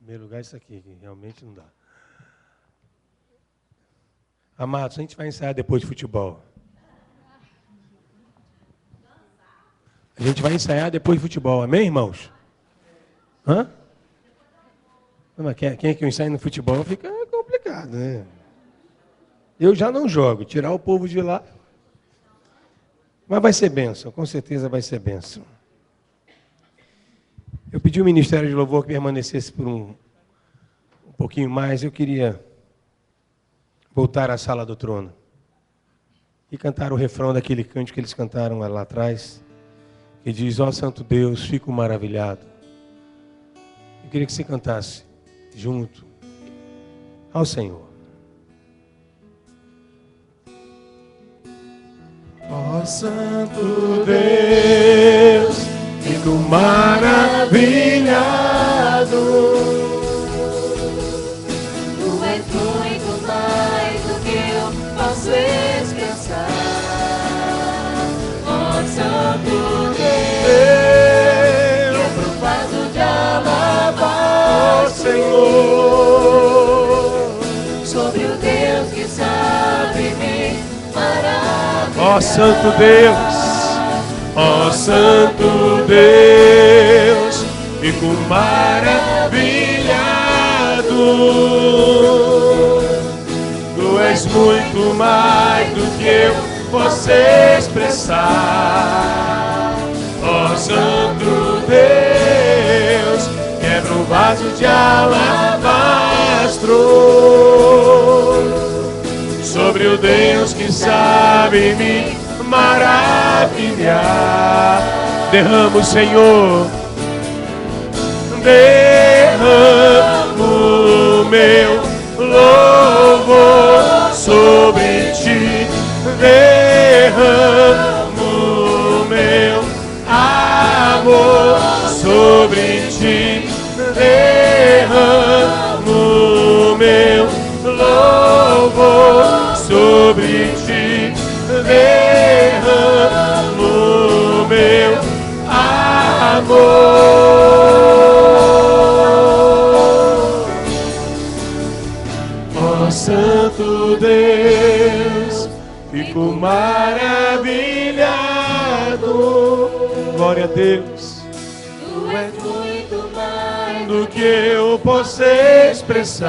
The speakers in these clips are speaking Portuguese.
primeiro lugar, isso aqui, que realmente não dá. Amados, a gente vai ensaiar depois de futebol. A gente vai ensaiar depois de futebol, amém, irmãos? Hã? Não, mas quem é que ensaia no futebol fica complicado, né? Eu já não jogo, tirar o povo de lá. Mas vai ser bênção, com certeza vai ser bênção. Eu pedi ao Ministério de Louvor que permanecesse por um pouquinho mais. Eu queria voltar à sala do trono e cantar o refrão daquele cântico que eles cantaram lá atrás, que diz: ó Santo Deus, fico maravilhado. Eu queria que você cantasse junto ao Senhor. Ó Santo Deus, fico maravilhado. Tu és muito mais do que eu posso expressar. Ó Santo Deus, eu faço de alabar, Senhor, sobre o Deus que sabe me maravilhar. ó Santo Deus, ó Santo Deus, fico maravilhado. Tu és muito mais do que eu posso expressar. Ó Santo Deus, quebra um vaso de alabastro sobre o Deus que sabe me maravilhar. Derramo, Senhor, derramo meu louvor sobre ti, derramo meu amor sobre ti, derramo meu louvor sobre ti, derramo meu amor. Ó Santo Deus, fico maravilhado. Glória a Deus. Tu és muito mais Do que eu posso expressar.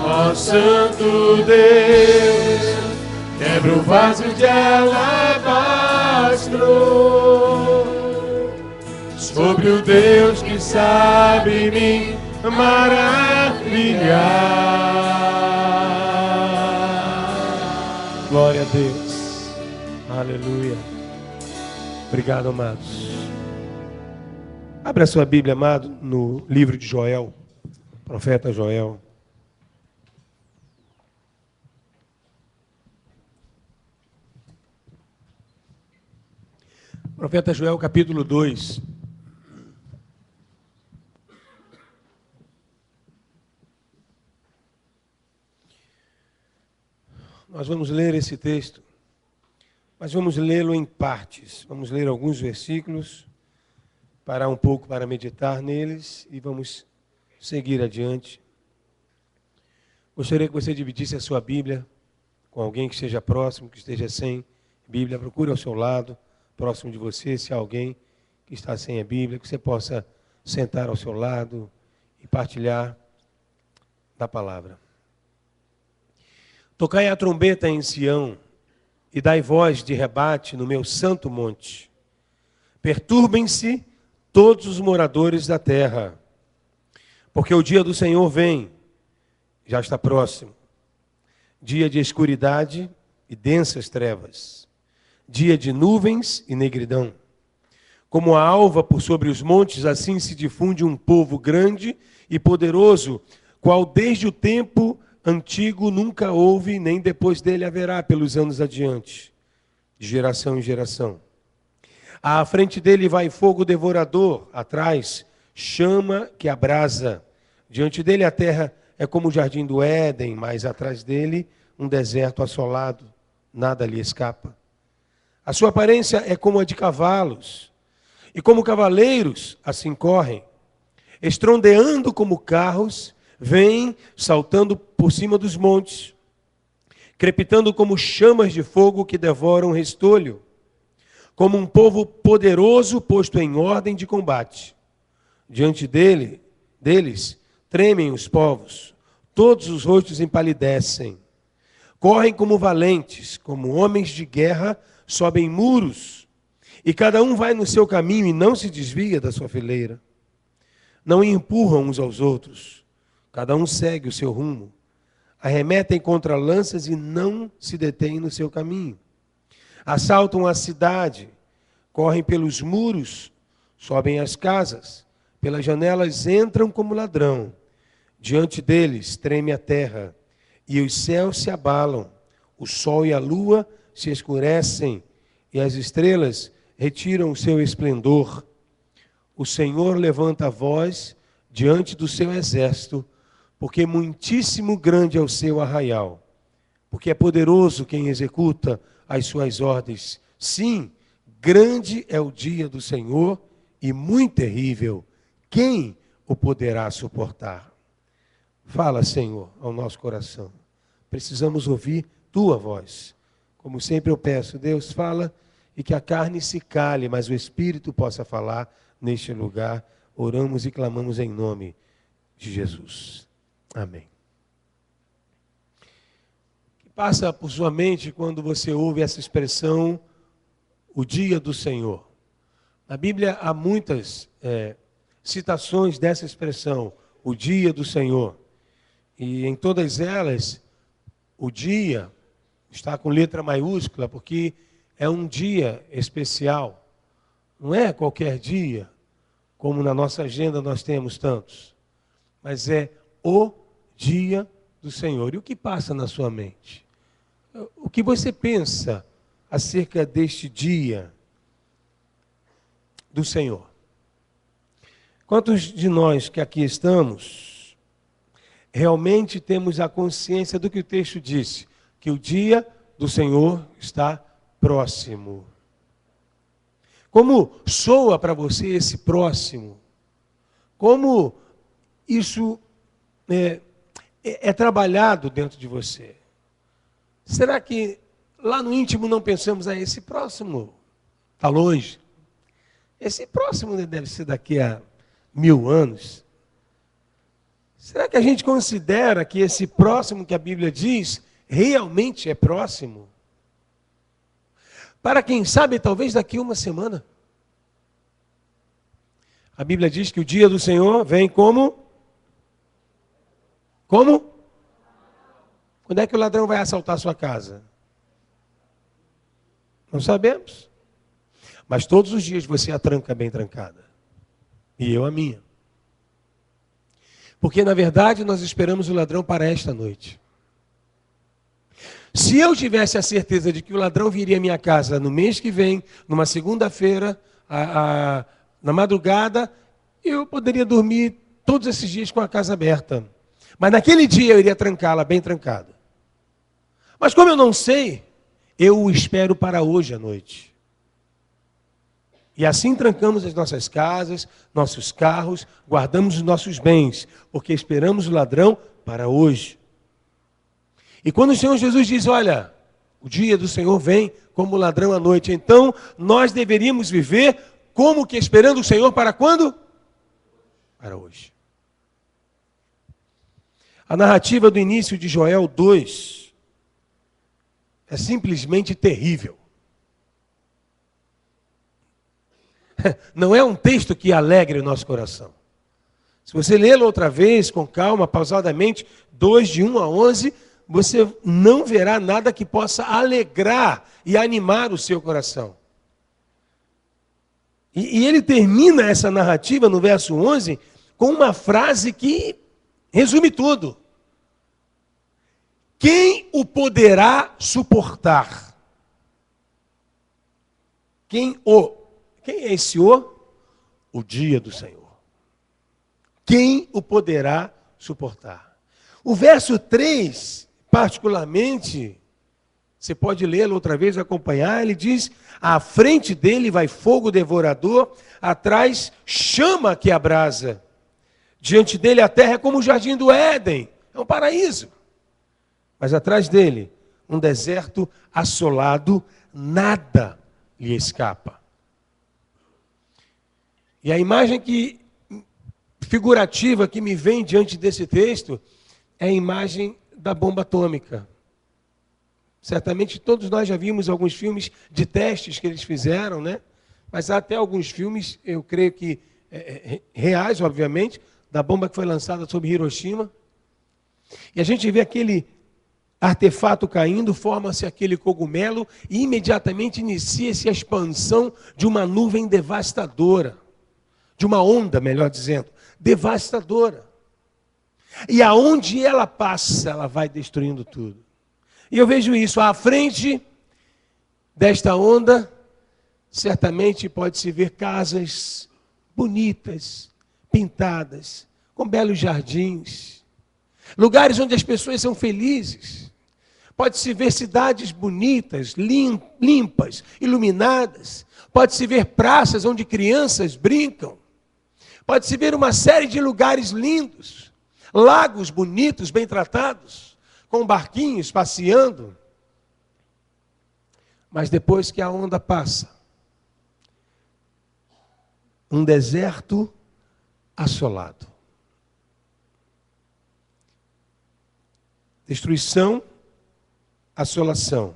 Ó Santo Deus, quebra o vaso de alabastro sobre o Deus que sabe me maravilhar. Glória a Deus. Aleluia. Obrigado, amados. Abra a sua Bíblia, amado, no livro de Joel, profeta Joel. Profeta Joel, capítulo 2. Nós vamos ler esse texto, mas vamos lê-lo em partes. Vamos ler alguns versículos, parar um pouco para meditar neles e vamos seguir adiante. Gostaria que você dividisse a sua Bíblia com alguém que esteja próximo, que esteja sem Bíblia. Procure ao seu lado, próximo de você, se há alguém que está sem a Bíblia, que você possa sentar ao seu lado e partilhar da palavra. Tocai a trombeta em Sião e dai voz de rebate no meu santo monte. Perturbem-se todos os moradores da terra, porque o dia do Senhor vem, já está próximo. Dia de escuridade e densas trevas, dia de nuvens e negridão. Como a alva por sobre os montes, assim se difunde um povo grande e poderoso, qual desde o tempo antigo nunca houve, nem depois dele haverá pelos anos adiante, de geração em geração. À frente dele vai fogo devorador, atrás chama que abrasa. Diante dele a terra é como o jardim do Éden, mas atrás dele um deserto assolado, nada lhe escapa. A sua aparência é como a de cavalos, e como cavaleiros assim correm. estrondeando como carros, vêm saltando por cima dos montes, crepitando como chamas de fogo que devoram restolho, como um povo poderoso posto em ordem de combate. Diante deles, tremem os povos, todos os rostos empalidecem. Correm como valentes, como homens de guerra, sobem muros, e cada um vai no seu caminho e não se desvia da sua fileira. Não empurram uns aos outros, cada um segue o seu rumo. Arremetem contra lanças e não se detêm no seu caminho. Assaltam a cidade, correm pelos muros, sobem as casas, pelas janelas entram como ladrão. Diante deles treme a terra, e os céus se abalam, o sol e a lua se escurecem, e as estrelas retiram o seu esplendor. O Senhor levanta a voz diante do seu exército, porque muitíssimo grande é o seu arraial, porque é poderoso quem executa as suas ordens. Sim, grande é o dia do Senhor e muito terrível. Quem o poderá suportar? Fala, Senhor, ao nosso coração. Precisamos ouvir tua voz. Como sempre eu peço, Deus, fala e que a carne se cale, mas o Espírito possa falar neste lugar. Oramos e clamamos em nome de Jesus. Amém. O que passa por sua mente quando você ouve essa expressão, o dia do Senhor? Na Bíblia há muitas citações dessa expressão, o dia do Senhor. E em todas elas, o dia está com letra maiúscula, porque é um dia especial. Não é qualquer dia, como na nossa agenda nós temos tantos. Mas é o dia do Senhor. E o que passa na sua mente? O que você pensa acerca deste dia do Senhor? Quantos de nós que aqui estamos realmente temos a consciência do que o texto disse, que o dia do Senhor está próximo? Como soa para você esse próximo? Como isso é trabalhado dentro de você? Será que lá no íntimo não pensamos, esse próximo está longe? Esse próximo deve ser daqui a 1000 anos. Será que a gente considera que esse próximo que a Bíblia diz realmente é próximo? Para quem sabe, talvez daqui a uma semana. A Bíblia diz que o dia do Senhor vem como? Como? Quando é que o ladrão vai assaltar a sua casa? Não sabemos. Mas todos os dias você a tranca bem trancada. E eu a minha. Porque, na verdade, nós esperamos o ladrão para esta noite. Se eu tivesse a certeza de que o ladrão viria à minha casa no mês que vem, numa segunda-feira, na madrugada, eu poderia dormir todos esses dias com a casa aberta. Mas naquele dia eu iria trancá-la bem trancada. Mas como eu não sei, eu o espero para hoje à noite. E assim trancamos as nossas casas, nossos carros, guardamos os nossos bens, porque esperamos o ladrão para hoje. E quando o Senhor Jesus diz, olha, o dia do Senhor vem como ladrão à noite, então nós deveríamos viver como que esperando o Senhor para quando? Para hoje. A narrativa do início de Joel 2 é simplesmente terrível. Não é um texto que alegre o nosso coração. Se você lê-lo outra vez, com calma, pausadamente, 2, de 1 a 11, você não verá nada que possa alegrar e animar o seu coração. E ele termina essa narrativa no verso 11 com uma frase que resume tudo. Quem o poderá suportar? Quem é esse o? O dia do Senhor. Quem o poderá suportar? O verso 3, particularmente, você pode lê-lo outra vez, acompanhar, ele diz, à frente dele vai fogo devorador, atrás chama que abrasa. Diante dele a terra é como o jardim do Éden, é um paraíso. Mas atrás dele, um deserto assolado, nada lhe escapa. E a imagem figurativa que me vem diante desse texto é a imagem da bomba atômica. Certamente todos nós já vimos alguns filmes de testes que eles fizeram, né? Mas há até alguns filmes, eu creio que reais, obviamente, da bomba que foi lançada sobre Hiroshima. E a gente vê aquele artefato caindo, forma-se aquele cogumelo e imediatamente inicia-se a expansão de uma nuvem devastadora. De uma onda, melhor dizendo, devastadora. E aonde ela passa, ela vai destruindo tudo. E eu vejo isso à frente desta onda, certamente pode-se ver casas bonitas, pintadas, com belos jardins, lugares onde as pessoas são felizes. Pode-se ver cidades bonitas, limpas, iluminadas. Pode-se ver praças onde crianças brincam. Pode-se ver uma série de lugares lindos, lagos bonitos, bem tratados, com barquinhos passeando. Mas depois que a onda passa, um deserto assolado. Destruição, assolação.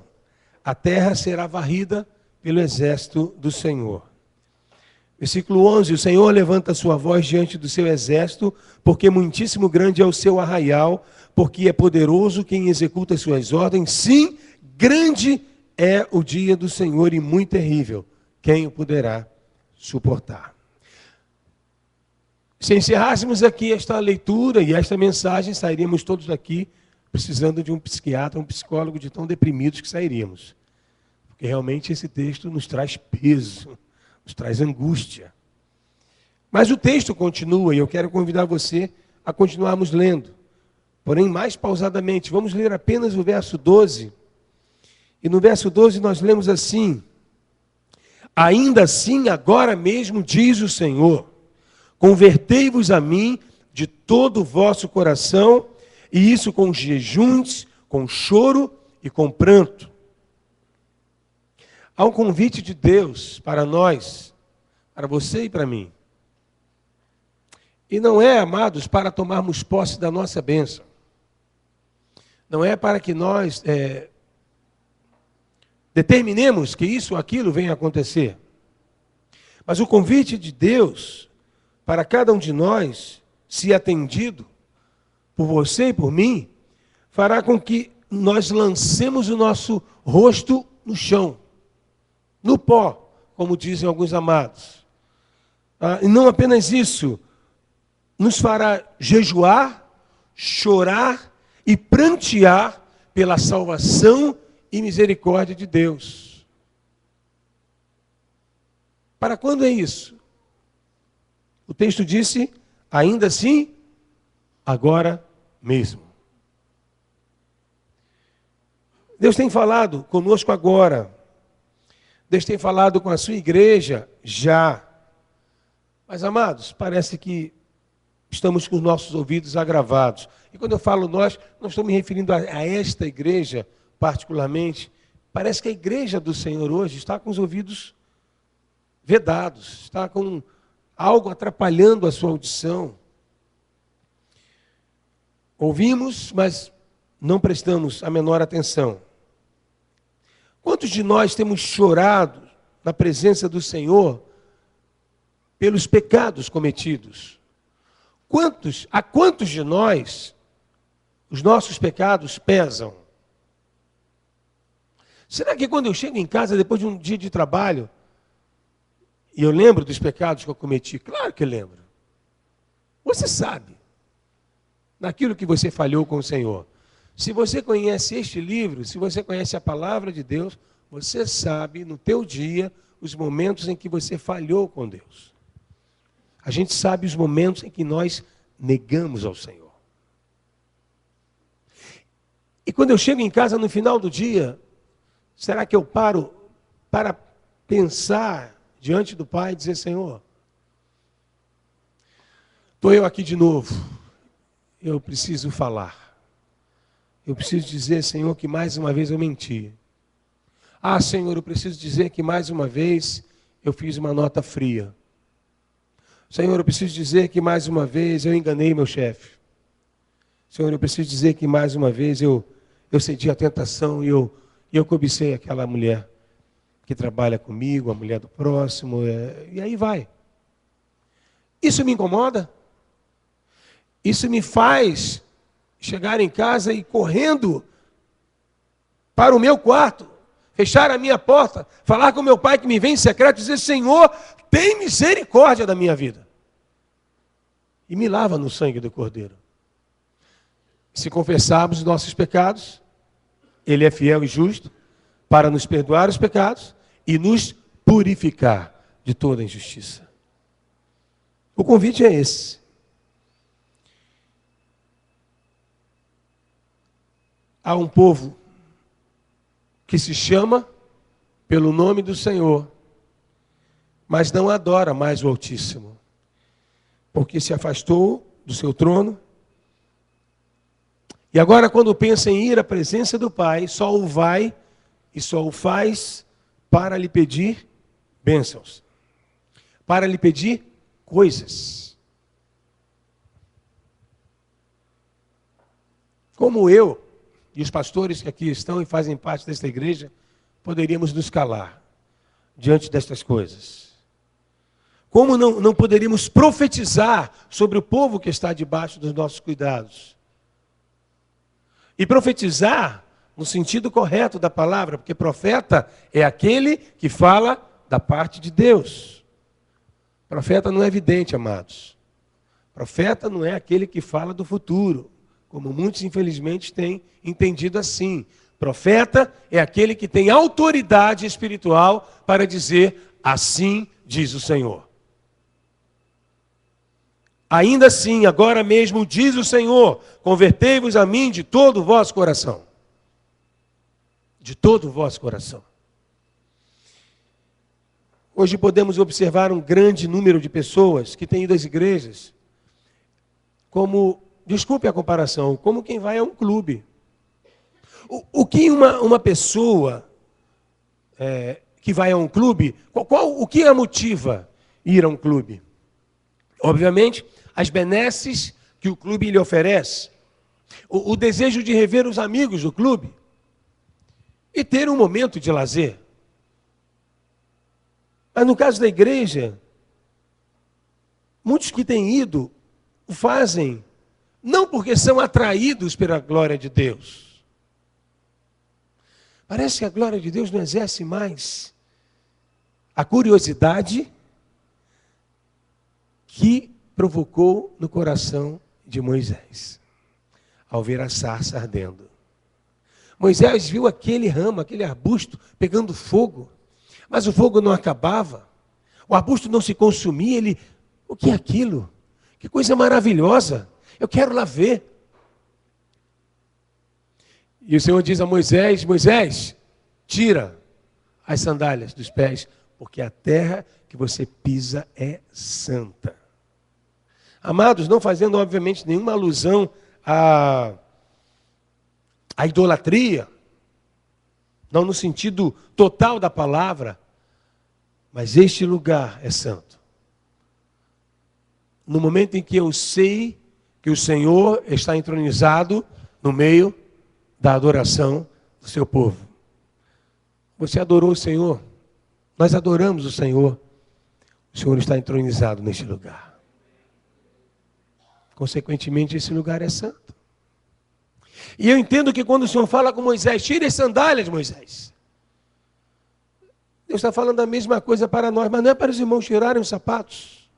A terra será varrida pelo exército do Senhor. Versículo 11, o Senhor levanta a sua voz diante do seu exército, porque muitíssimo grande é o seu arraial, porque é poderoso quem executa as suas ordens. Sim, grande é o dia do Senhor e muito terrível. Quem o poderá suportar? Se encerrássemos aqui esta leitura e esta mensagem, sairíamos todos daqui precisando de um psiquiatra, um psicólogo, de tão deprimidos que sairíamos. Porque realmente esse texto nos traz peso, nos traz angústia. Mas o texto continua e eu quero convidar você a continuarmos lendo. Porém, mais pausadamente, vamos ler apenas o verso 12. E no verso 12 nós lemos assim: ainda assim, agora mesmo, diz o Senhor, convertei-vos a mim de todo o vosso coração, e isso com jejuns, com choro e com pranto. Há um convite de Deus para nós, para você e para mim. E não é, amados, para tomarmos posse da nossa bênção. Não é para que nós determinemos que isso ou aquilo venha a acontecer. Mas o convite de Deus para cada um de nós, se atendido por você e por mim, fará com que nós lancemos o nosso rosto no chão, no pó, como dizem alguns amados. E não apenas isso, nos fará jejuar, chorar e prantear pela salvação e misericórdia de Deus. Para quando é isso? O texto disse, ainda assim, agora mesmo. Deus tem falado conosco agora. Deus tem falado com a sua igreja já. Mas, amados, parece que estamos com os nossos ouvidos agravados. E quando eu falo nós, não estou me referindo a esta igreja particularmente. Parece que a igreja do Senhor hoje está com os ouvidos vedados, está com algo atrapalhando a sua audição. Ouvimos, mas não prestamos a menor atenção. Quantos de nós temos chorado na presença do Senhor pelos pecados cometidos? A quantos de nós os nossos pecados pesam? Será que quando eu chego em casa, depois de um dia de trabalho, e eu lembro dos pecados que eu cometi? Claro que lembro. Você sabe, naquilo que você falhou com o Senhor. Se você conhece este livro, se você conhece a palavra de Deus, você sabe no teu dia os momentos em que você falhou com Deus. A gente sabe os momentos em que nós negamos ao Senhor. E quando eu chego em casa no final do dia, será que eu paro para pensar diante do Pai e dizer, Senhor, Estou eu aqui de novo. Eu preciso falar. Eu preciso dizer, Senhor, que mais uma vez eu menti. Ah, Senhor, eu preciso dizer que mais uma vez eu fiz uma nota fria. Senhor, eu preciso dizer que mais uma vez eu enganei meu chefe. Senhor, eu preciso dizer que mais uma vez eu cedi à tentação e eu cobicei aquela mulher que trabalha comigo, a mulher do próximo, e aí vai. Isso me incomoda? Isso me faz chegar em casa e correndo para o meu quarto, fechar a minha porta, falar com meu pai que me vem em secreto e dizer, Senhor, tem misericórdia da minha vida. E me lava no sangue do Cordeiro. Se confessarmos os nossos pecados, Ele é fiel e justo para nos perdoar os pecados e nos purificar de toda injustiça. O convite é esse. Há um povo que se chama pelo nome do Senhor, mas não adora mais o Altíssimo, porque se afastou do seu trono. E agora, quando pensa em ir à presença do Pai, só o vai e só o faz para lhe pedir bênçãos, para lhe pedir coisas. Como eu e os pastores que aqui estão e fazem parte desta igreja, poderíamos nos calar diante destas coisas? Como não poderíamos profetizar sobre o povo que está debaixo dos nossos cuidados? E profetizar no sentido correto da palavra, porque profeta é aquele que fala da parte de Deus. Profeta não é vidente, amados. Profeta não é aquele que fala do futuro, como muitos infelizmente têm entendido assim. Profeta é aquele que tem autoridade espiritual para dizer, assim diz o Senhor. Ainda assim, agora mesmo diz o Senhor, convertei-vos a mim de todo o vosso coração. De todo o vosso coração. Hoje podemos observar um grande número de pessoas que têm ido às igrejas como, desculpe a comparação, como quem vai a um clube. O que uma pessoa que vai a um clube, o que a motiva ir a um clube? Obviamente, as benesses que o clube lhe oferece, o desejo de rever os amigos do clube e ter um momento de lazer. Mas no caso da igreja, muitos que têm ido o fazem não porque são atraídos pela glória de Deus. Parece que a glória de Deus não exerce mais a curiosidade que provocou no coração de Moisés, ao ver a sarça ardendo. Moisés viu aquele ramo, aquele arbusto pegando fogo, mas o fogo não acabava, o arbusto não se consumia. Ele, o que é aquilo? Que coisa maravilhosa, eu quero lá ver. E o Senhor diz a Moisés, Moisés, tira as sandálias dos pés, porque a terra que você pisa é santa. Amados, não fazendo obviamente nenhuma alusão à idolatria, não no sentido total da palavra, mas este lugar é santo. No momento em que eu sei que o Senhor está entronizado no meio da adoração do seu povo. Você adorou o Senhor? Nós adoramos o Senhor. O Senhor está entronizado neste lugar. Consequentemente, esse lugar é santo. E eu entendo que quando o Senhor fala com Moisés, tire as sandálias, Moisés. Deus está falando a mesma coisa para nós, mas não é para os irmãos tirarem os sapatos.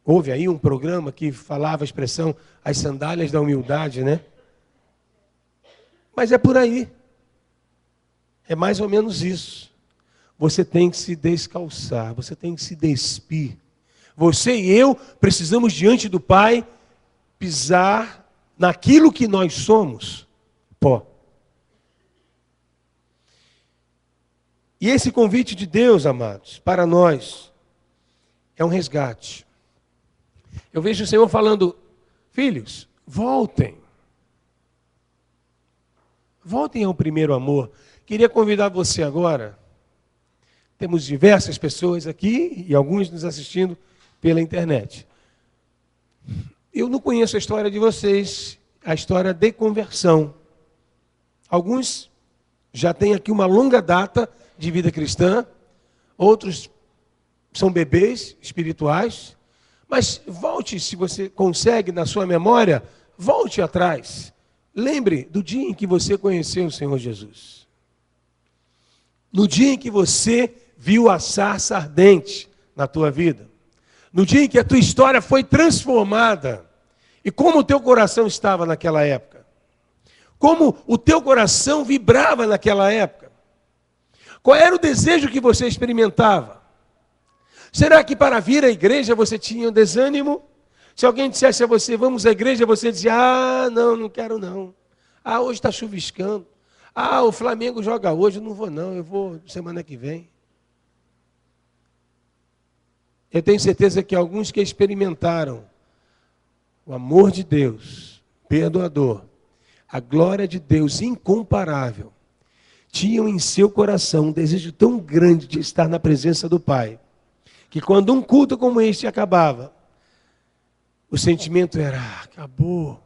Houve aí um programa que falava a expressão, as sandálias da humildade, né? Mas é por aí. É mais ou menos isso. Você tem que se descalçar, você tem que se despir. Você e eu precisamos, diante do Pai, pisar naquilo que nós somos, pó. E esse convite de Deus, amados, para nós, é um resgate. Eu vejo o Senhor falando, filhos, voltem. Voltem ao primeiro amor. Queria convidar você agora. Temos diversas pessoas aqui e alguns nos assistindo pela internet. Eu não conheço a história de vocês, a história de conversão. Alguns já têm aqui uma longa data de vida cristã, outros são bebês espirituais, mas volte, se você consegue, na sua memória, volte atrás. Lembre do dia em que você conheceu o Senhor Jesus. No dia em que você viu a sarça ardente na tua vida. No dia em que a tua história foi transformada. E como o teu coração estava naquela época. Como o teu coração vibrava naquela época. Qual era o desejo que você experimentava? Será que para vir à igreja você tinha um desânimo? Se alguém dissesse a você, vamos à igreja, você dizia, não quero não. Hoje está chuviscando. O Flamengo joga hoje, eu não vou não, eu vou semana que vem. Eu tenho certeza que alguns que experimentaram o amor de Deus, perdoador, a glória de Deus incomparável, tinham em seu coração um desejo tão grande de estar na presença do Pai, que quando um culto como este acabava, o sentimento era, acabou,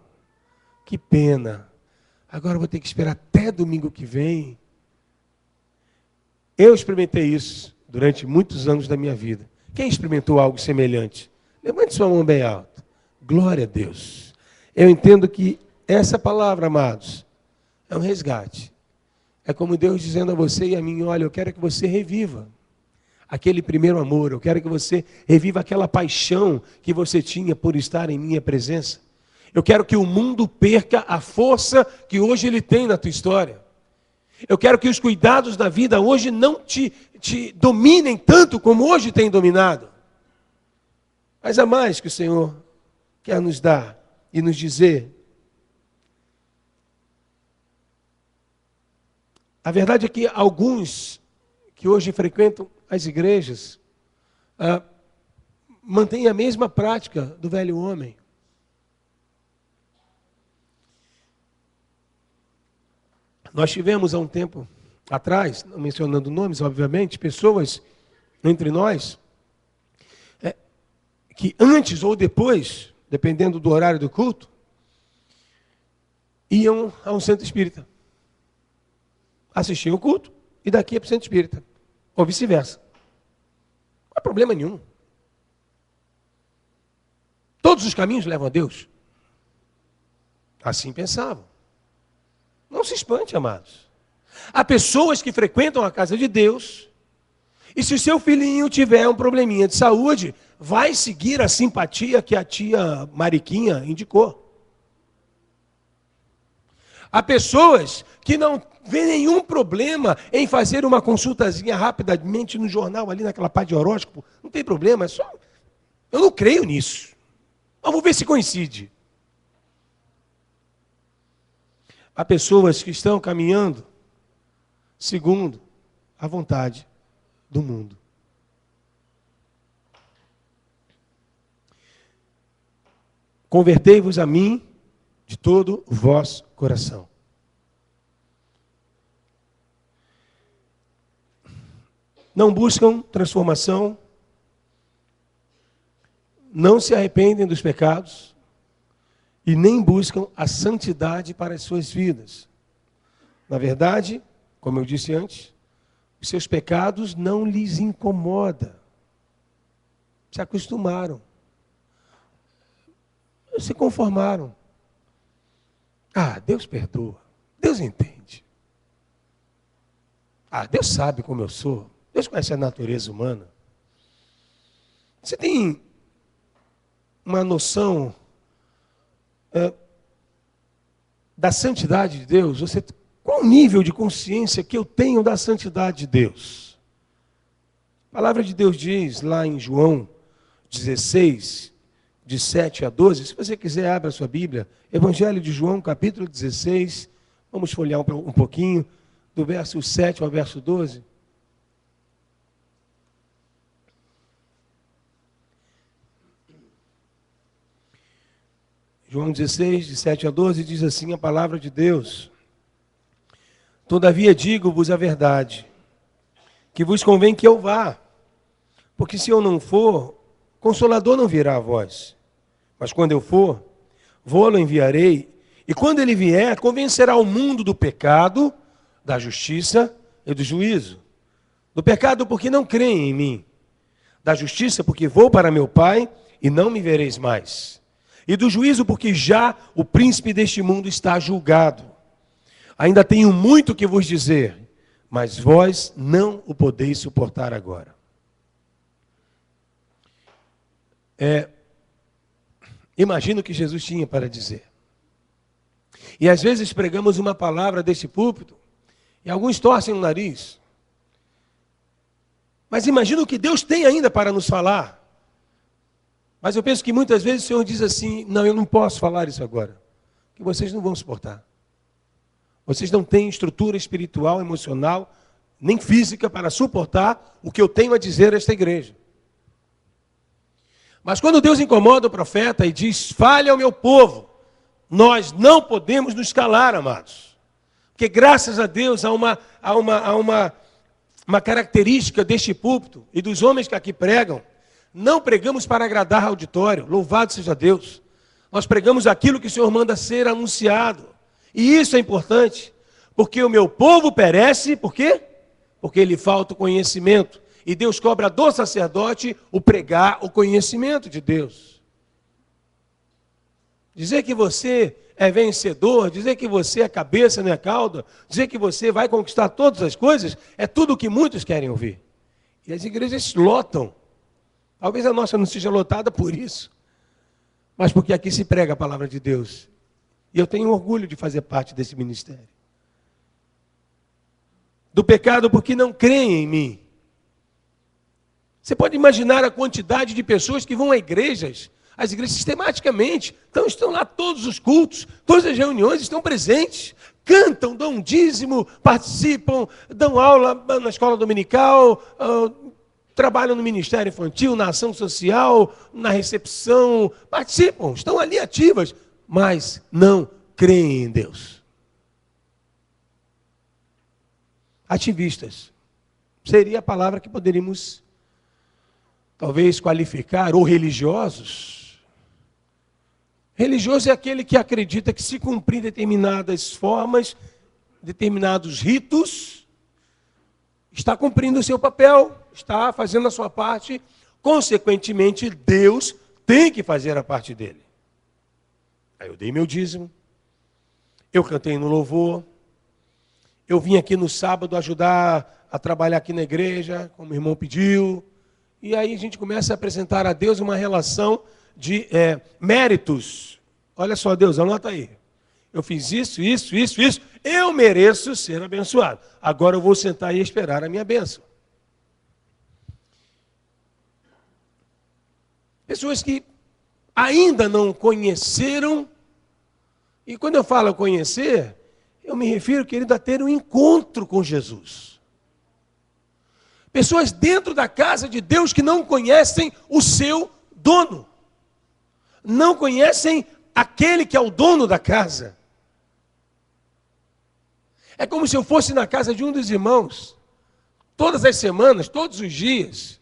que pena, agora eu vou ter que esperar até domingo que vem. Eu experimentei isso durante muitos anos da minha vida. Quem experimentou algo semelhante? Levante sua mão bem alta. Glória a Deus. Eu entendo que essa palavra, amados, é um resgate. É como Deus dizendo a você e a mim, olha, eu quero que você reviva aquele primeiro amor, eu quero que você reviva aquela paixão que você tinha por estar em minha presença. Eu quero que o mundo perca a força que hoje ele tem na tua história. Eu quero que os cuidados da vida hoje não te dominem tanto como hoje tem dominado. Mas há mais que o Senhor quer nos dar e nos dizer. A verdade é que alguns que hoje frequentam as igrejas mantêm a mesma prática do velho homem. Nós tivemos há um tempo atrás, não mencionando nomes, obviamente, pessoas entre nós, que antes ou depois, dependendo do horário do culto, iam a um centro espírita. Assistiam o culto e daqui ia para o centro espírita. Ou vice-versa. Não há problema nenhum. Todos os caminhos levam a Deus. Assim pensavam. Não se espante, amados. Há pessoas que frequentam a casa de Deus e se o seu filhinho tiver um probleminha de saúde, vai seguir a simpatia que a tia Mariquinha indicou. Há pessoas que não vê nenhum problema em fazer uma consultazinha rapidamente no jornal, ali naquela parte de horóscopo. Não tem problema, é só... Eu não creio nisso. Vamos ver se coincide. Há pessoas que estão caminhando segundo a vontade do mundo. Convertei-vos a mim de todo o vosso coração. Não buscam transformação, não se arrependem dos pecados e nem buscam a santidade para as suas vidas. Na verdade, como eu disse antes, os seus pecados não lhes incomodam. Se acostumaram. Se conformaram. Deus perdoa. Deus entende. Deus sabe como eu sou. Deus conhece a natureza humana. Você tem uma noção da santidade de Deus? Qual o nível de consciência que eu tenho da santidade de Deus? A palavra de Deus diz lá em João 16, de 7 a 12, se você quiser, abra a sua Bíblia, Evangelho de João, capítulo 16, vamos folhear um pouquinho, do verso 7 ao verso 12. João 16, de 7 a 12, diz assim a palavra de Deus: Todavia digo-vos a verdade, que vos convém que eu vá, porque se eu não for, Consolador não virá a vós. Mas quando eu for, vou-lo enviarei, e quando ele vier, convencerá o mundo do pecado, da justiça e do juízo. Do pecado, porque não creem em mim. Da justiça, porque vou para meu Pai e não me vereis mais. E do juízo, porque já o príncipe deste mundo está julgado. Ainda tenho muito que vos dizer, mas vós não o podeis suportar agora. Imagina o que Jesus tinha para dizer. E às vezes pregamos uma palavra desse púlpito, e alguns torcem o nariz. Mas imagina o que Deus tem ainda para nos falar. Mas eu penso que muitas vezes o Senhor diz assim: não, eu não posso falar isso agora, que vocês não vão suportar. Vocês não têm estrutura espiritual, emocional, nem física para suportar o que eu tenho a dizer a esta igreja. Mas quando Deus incomoda o profeta e diz: fale ao meu povo, nós não podemos nos calar, amados. Porque graças a Deus há uma característica deste púlpito e dos homens que aqui pregam. Não pregamos para agradar ao auditório, louvado seja Deus. Nós pregamos aquilo que o Senhor manda ser anunciado. E isso é importante, porque o meu povo perece, por quê? Porque lhe falta o conhecimento. E Deus cobra do sacerdote o pregar o conhecimento de Deus. Dizer que você é vencedor, dizer que você é cabeça, não é cauda, dizer que você vai conquistar todas as coisas, é tudo o que muitos querem ouvir. E as igrejas lotam. Talvez a nossa não seja lotada por isso, mas porque aqui se prega a palavra de Deus. E eu tenho orgulho de fazer parte desse ministério. Do pecado porque não creem em mim. Você pode imaginar a quantidade de pessoas que vão a igrejas, as igrejas sistematicamente, então estão lá todos os cultos, todas as reuniões, estão presentes, cantam, dão um dízimo, participam, dão aula na escola dominical, trabalham no ministério infantil, na ação social, na recepção, participam, estão ali ativas, mas não creem em Deus. Ativistas seria a palavra que poderíamos talvez qualificar, ou religiosos. Religioso é aquele que acredita que se cumprir determinadas formas, determinados ritos, está cumprindo o seu papel, está fazendo a sua parte, consequentemente Deus tem que fazer a parte dele. Aí eu dei meu dízimo, eu cantei no louvor, eu vim aqui no sábado ajudar a trabalhar aqui na igreja, como o irmão pediu. E aí a gente começa a apresentar a Deus uma relação de méritos. Olha só, Deus, anota aí. Eu fiz isso. Eu mereço ser abençoado. Agora eu vou sentar e esperar a minha bênção. Pessoas que ainda não conheceram. E quando eu falo conhecer, eu me refiro, querido, a ter um encontro com Jesus. Pessoas dentro da casa de Deus que não conhecem o seu dono. Não conhecem aquele que é o dono da casa. É como se eu fosse na casa de um dos irmãos, todas as semanas, todos os dias.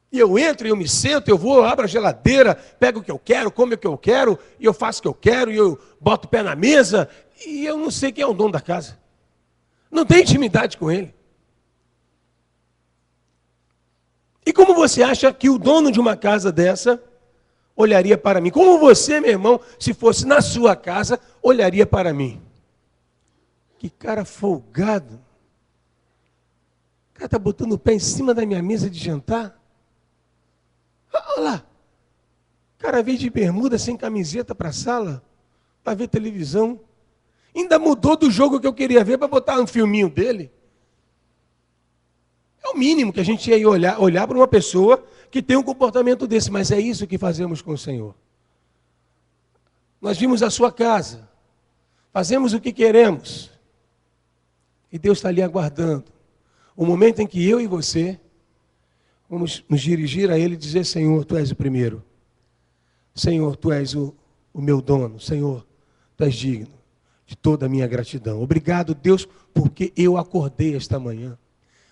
E eu entro, eu me sento, eu vou, eu abro a geladeira, pego o que eu quero, como o que eu quero, e eu faço o que eu quero, e eu boto o pé na mesa, e eu não sei quem é o dono da casa. Não tenho intimidade com ele. E como você acha que o dono de uma casa dessa olharia para mim? Como você, meu irmão, se fosse na sua casa, olharia para mim? Que cara folgado. O cara está botando o pé em cima da minha mesa de jantar. Olha lá. O cara veio de bermuda, sem camiseta para a sala, para ver televisão. Ainda mudou do jogo que eu queria ver para botar um filminho dele. É o mínimo que a gente ia olhar para uma pessoa que tem um comportamento desse, mas é isso que fazemos com o Senhor. Nós vimos a sua casa, fazemos o que queremos, e Deus está ali aguardando o momento em que eu e você vamos nos dirigir a Ele e dizer: Senhor, Tu és o primeiro, Senhor, Tu és o meu dono. Senhor, Tu és digno de toda a minha gratidão. Obrigado, Deus, porque eu acordei esta manhã.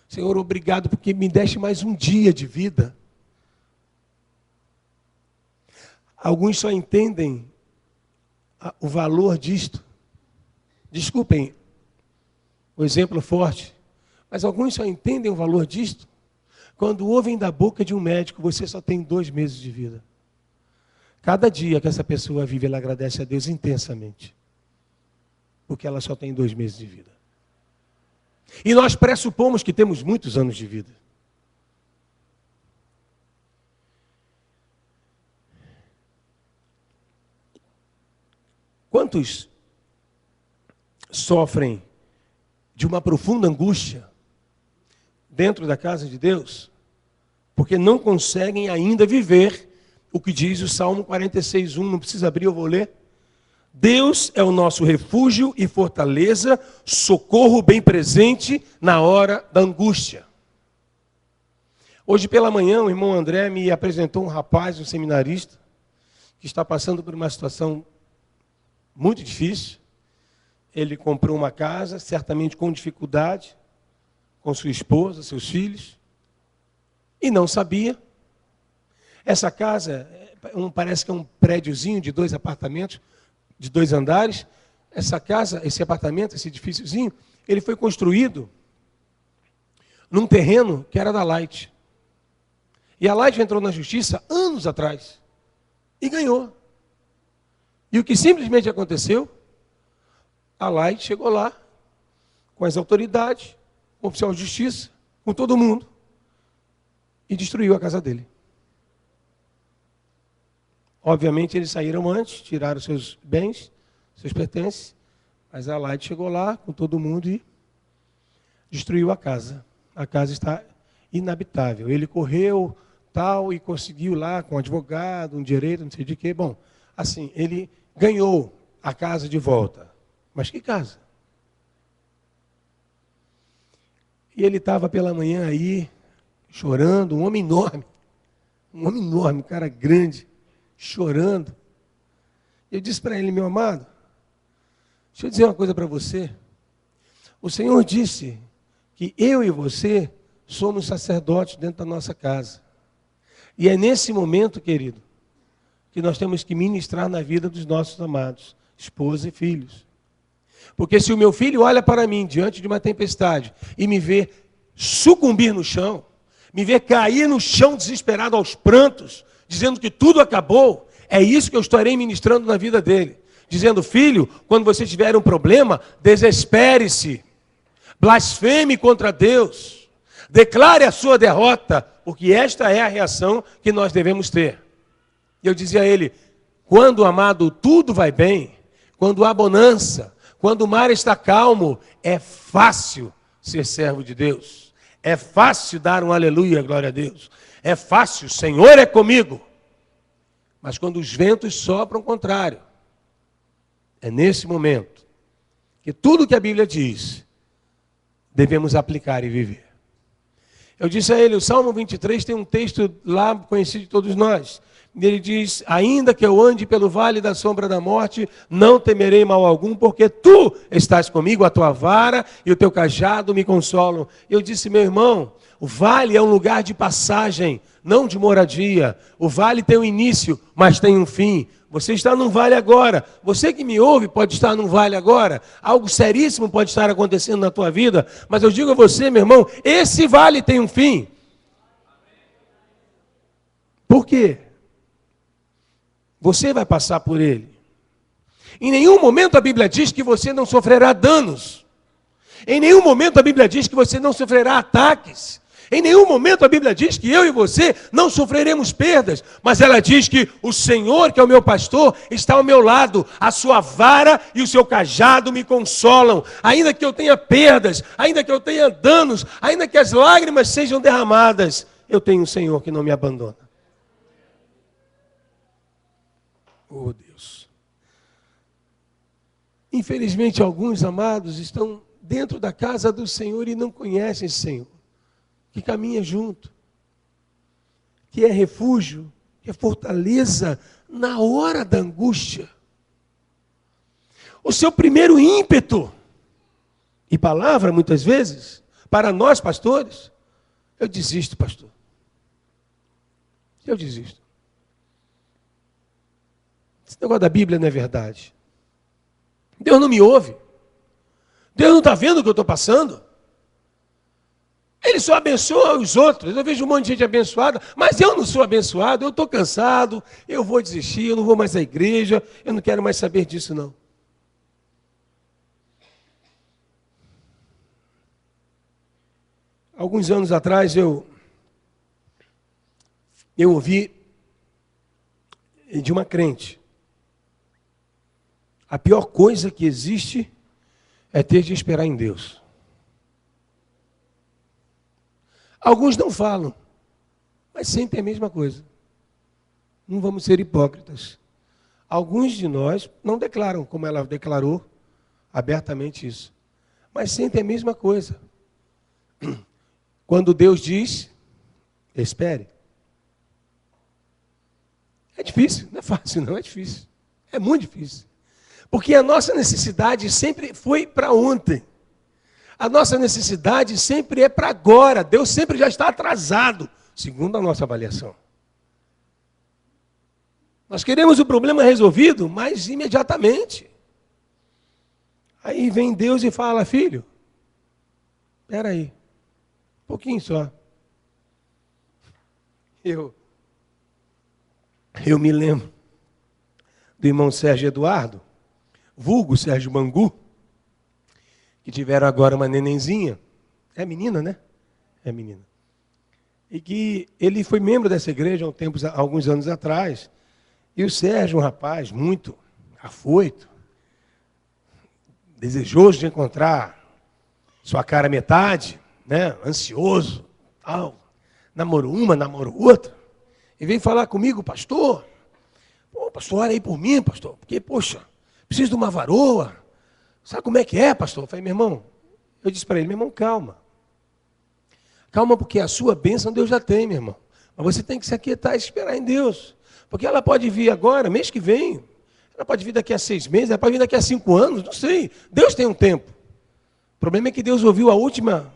Senhor, obrigado porque me deste mais um dia de vida. Alguns só entendem o valor disto. Desculpem o exemplo forte, mas alguns só entendem o valor disto quando ouvem da boca de um médico: você só tem 2 meses de vida. Cada dia que essa pessoa vive, ela agradece a Deus intensamente, porque ela só tem 2 meses de vida. E nós pressupomos que temos muitos anos de vida. Quantos sofrem de uma profunda angústia dentro da casa de Deus, porque não conseguem ainda viver o que diz o Salmo 46:1, não precisa abrir, eu vou ler. Deus é o nosso refúgio e fortaleza, socorro bem presente na hora da angústia. Hoje pela manhã o irmão André me apresentou um rapaz, um seminarista, que está passando por uma situação muito difícil. Ele comprou uma casa, certamente com dificuldade, com sua esposa, seus filhos, e não sabia. Essa casa parece que é um prédiozinho de 2 apartamentos, de 2 andares. Essa casa, esse apartamento, esse edifíciozinho, ele foi construído num terreno que era da Light. E a Light entrou na justiça anos atrás e ganhou. E o que simplesmente aconteceu? A Light chegou lá com as autoridades, com o oficial de justiça, com todo mundo, e destruiu a casa dele. Obviamente eles saíram antes, tiraram seus bens, seus pertences, mas a Light chegou lá com todo mundo e destruiu a casa. A casa está inabitável. Ele correu, tal, e conseguiu lá com um advogado, um direito, não sei de quê. Bom, assim, ele ganhou a casa de volta. Mas que casa? E ele estava pela manhã aí, chorando, um homem enorme, um cara grande, chorando. Eu disse para ele: meu amado, deixa eu dizer uma coisa para você. O Senhor disse que eu e você somos sacerdotes dentro da nossa casa. E é nesse momento, querido, que nós temos que ministrar na vida dos nossos amados, esposa e filhos. Porque se o meu filho olha para mim diante de uma tempestade e me vê sucumbir no chão, me vê cair no chão desesperado aos prantos, dizendo que tudo acabou, é isso que eu estarei ministrando na vida dele. Dizendo: filho, quando você tiver um problema, desespere-se, blasfeme contra Deus, declare a sua derrota, porque esta é a reação que nós devemos ter. E eu dizia a ele: quando, amado, tudo vai bem, quando há bonança, quando o mar está calmo, é fácil ser servo de Deus. É fácil dar um aleluia, glória a Deus. É fácil, o Senhor é comigo. Mas quando os ventos sopram o contrário, é nesse momento que tudo que a Bíblia diz, devemos aplicar e viver. Eu disse a ele, o Salmo 23 tem um texto lá conhecido de todos nós. Ele diz: ainda que eu ande pelo vale da sombra da morte, não temerei mal algum, porque tu estás comigo, a tua vara e o teu cajado me consolam. Eu disse: meu irmão, o vale é um lugar de passagem, não de moradia. O vale tem um início, mas tem um fim. Você está num vale agora. Você que me ouve pode estar num vale agora. Algo seríssimo pode estar acontecendo na tua vida. Mas eu digo a você, meu irmão, esse vale tem um fim. Por quê? Você vai passar por ele. Em nenhum momento a Bíblia diz que você não sofrerá danos. Em nenhum momento a Bíblia diz que você não sofrerá ataques. Em nenhum momento a Bíblia diz que eu e você não sofreremos perdas. Mas ela diz que o Senhor, que é o meu pastor, está ao meu lado. A sua vara e o seu cajado me consolam. Ainda que eu tenha perdas, ainda que eu tenha danos, ainda que as lágrimas sejam derramadas, eu tenho um Senhor que não me abandona. Oh, Deus. Infelizmente, alguns amados estão dentro da casa do Senhor e não conhecem esse Senhor, que caminha junto, que é refúgio, que é fortaleza na hora da angústia. O seu primeiro ímpeto, e palavra muitas vezes, para nós pastores, eu desisto, pastor. Eu desisto. Esse negócio da Bíblia não é verdade. Deus não me ouve. Deus não está vendo o que eu estou passando. Ele só abençoa os outros. Eu vejo um monte de gente abençoada, mas eu não sou abençoado, eu estou cansado, eu vou desistir, eu não vou mais à igreja, eu não quero mais saber disso, não. Alguns anos atrás eu ouvi de uma crente: a pior coisa que existe é ter de esperar em Deus. Alguns não falam, mas sentem a mesma coisa. Não vamos ser hipócritas. Alguns de nós não declaram, como ela declarou abertamente isso, mas sentem a mesma coisa. Quando Deus diz, espere. É difícil, não é fácil não, é difícil. É muito difícil. Porque a nossa necessidade sempre foi para ontem. A nossa necessidade sempre é para agora. Deus sempre já está atrasado, segundo a nossa avaliação. Nós queremos o problema resolvido, mas imediatamente. Aí vem Deus e fala: filho, espera aí, um pouquinho só. Eu me lembro do irmão Sérgio Eduardo, vulgo Sérgio Bangu, que tiveram agora uma nenenzinha. É menina, né? É menina. E que ele foi membro dessa igreja há alguns anos atrás. E o Sérgio, um rapaz muito afoito, desejoso de encontrar sua cara metade, né? Ansioso, tal. Namoro uma, namoro outra. E veio falar comigo: pastor, pastor, ora aí por mim, pastor, porque, poxa, preciso de uma varoa. Sabe como é que é, pastor? Eu falei: meu irmão, eu disse para ele: meu irmão, calma. Calma, porque a sua bênção Deus já tem, meu irmão. Mas você tem que se aquietar e esperar em Deus. Porque ela pode vir agora, mês que vem. Ela pode vir daqui a 6 meses, ela pode vir daqui a 5 anos, não sei. Deus tem um tempo. O problema é que Deus ouviu a última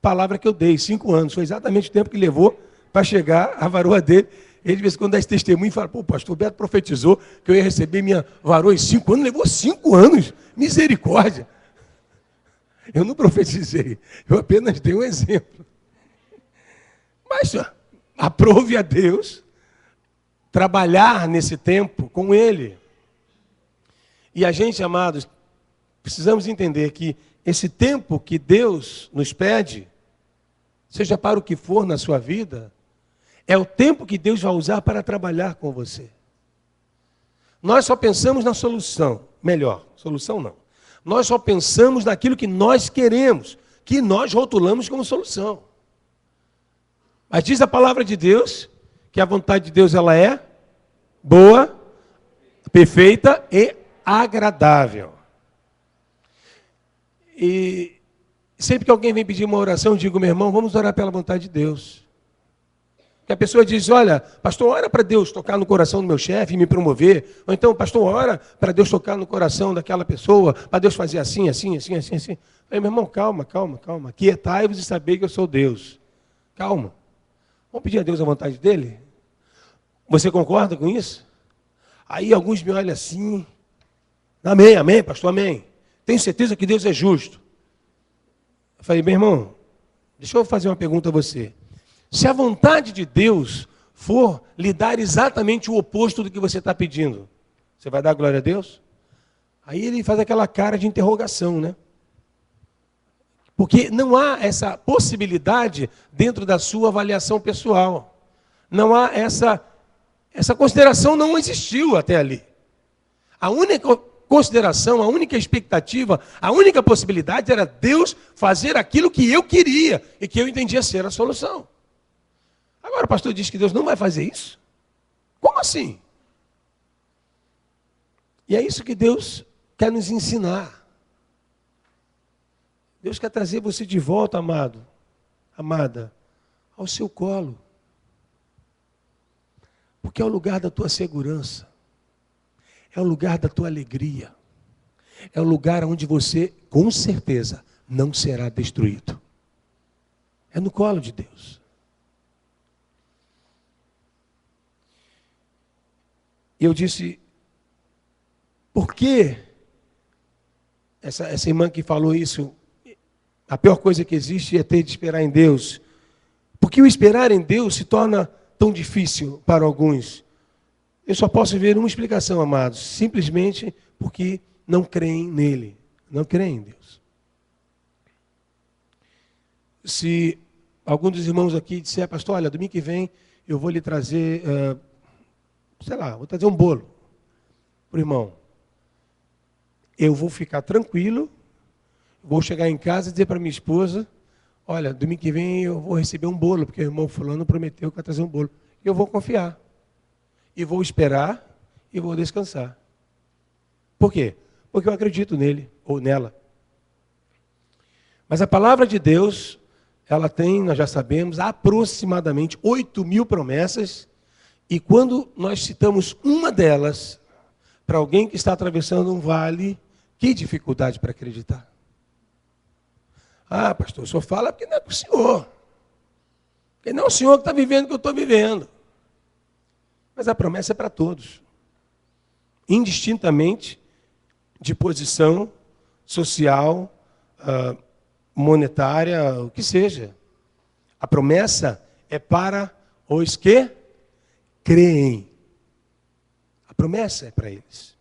palavra que eu dei, 5 anos. Foi exatamente o tempo que levou para chegar a varoa dele. Ele, de vez em quando, dá esse testemunho e fala: pô, pastor Beto profetizou que eu ia receber minha varoa em 5 anos. Levou 5 anos. Misericórdia. Eu não profetizei. Eu apenas dei um exemplo. Mas aprove a Deus trabalhar nesse tempo com Ele. E a gente, amados, precisamos entender que esse tempo que Deus nos pede, seja para o que for na sua vida, é o tempo que Deus vai usar para trabalhar com você. Nós só pensamos na solução. Melhor, solução não. Nós só pensamos naquilo que nós queremos, que nós rotulamos como solução. Mas diz a palavra de Deus que a vontade de Deus ela é boa, perfeita e agradável. E sempre que alguém vem pedir uma oração, eu digo: meu irmão, vamos orar pela vontade de Deus. Que a pessoa diz: olha, pastor, ora para Deus tocar no coração do meu chefe e me promover. Ou então, pastor, ora para Deus tocar no coração daquela pessoa, para Deus fazer assim, assim, assim, assim, assim. Aí, meu irmão, calma, calma, calma. Quietai-vos e sabei que eu sou Deus. Calma. Vamos pedir a Deus a vontade dele? Você concorda com isso? Aí alguns me olham assim: amém, amém, pastor, amém. Tenho certeza que Deus é justo. Eu falei: meu irmão, deixa eu fazer uma pergunta a você. Se a vontade de Deus for lhe dar exatamente o oposto do que você está pedindo, você vai dar glória a Deus? Aí ele faz aquela cara de interrogação, né? Porque não há essa possibilidade dentro da sua avaliação pessoal. Não há essa consideração, não existiu até ali. A única consideração, a única expectativa, a única possibilidade era Deus fazer aquilo que eu queria e que eu entendia ser a solução. Agora o pastor diz que Deus não vai fazer isso? Como assim? E é isso que Deus quer nos ensinar. Deus quer trazer você de volta, amado, amada, ao seu colo. Porque é o lugar da tua segurança. É o lugar da tua alegria. É o lugar onde você, com certeza, não será destruído. É no colo de Deus. E eu disse, por que essa irmã que falou isso, a pior coisa que existe é ter de esperar em Deus. Porque o esperar em Deus se torna tão difícil para alguns. Eu só posso ver uma explicação, amados, simplesmente porque não creem nele, não creem em Deus. Se algum dos irmãos aqui disser, pastor, olha, domingo que vem eu vou lhe trazer, vou trazer um bolo para o irmão. Eu vou ficar tranquilo, vou chegar em casa e dizer para minha esposa, olha, domingo que vem eu vou receber um bolo, porque o irmão fulano prometeu que vai trazer um bolo. Eu vou confiar. E vou esperar e vou descansar. Por quê? Porque eu acredito nele ou nela. Mas a palavra de Deus, ela tem, nós já sabemos, aproximadamente 8.000 promessas. E quando nós citamos uma delas, para alguém que está atravessando um vale, que dificuldade para acreditar. Ah, pastor, o senhor fala porque não é para o senhor. Porque não é o senhor que está vivendo o que eu estou vivendo. Mas a promessa é para todos. Indistintamente de posição social, monetária, o que seja. A promessa é para os que creem. A promessa é para eles.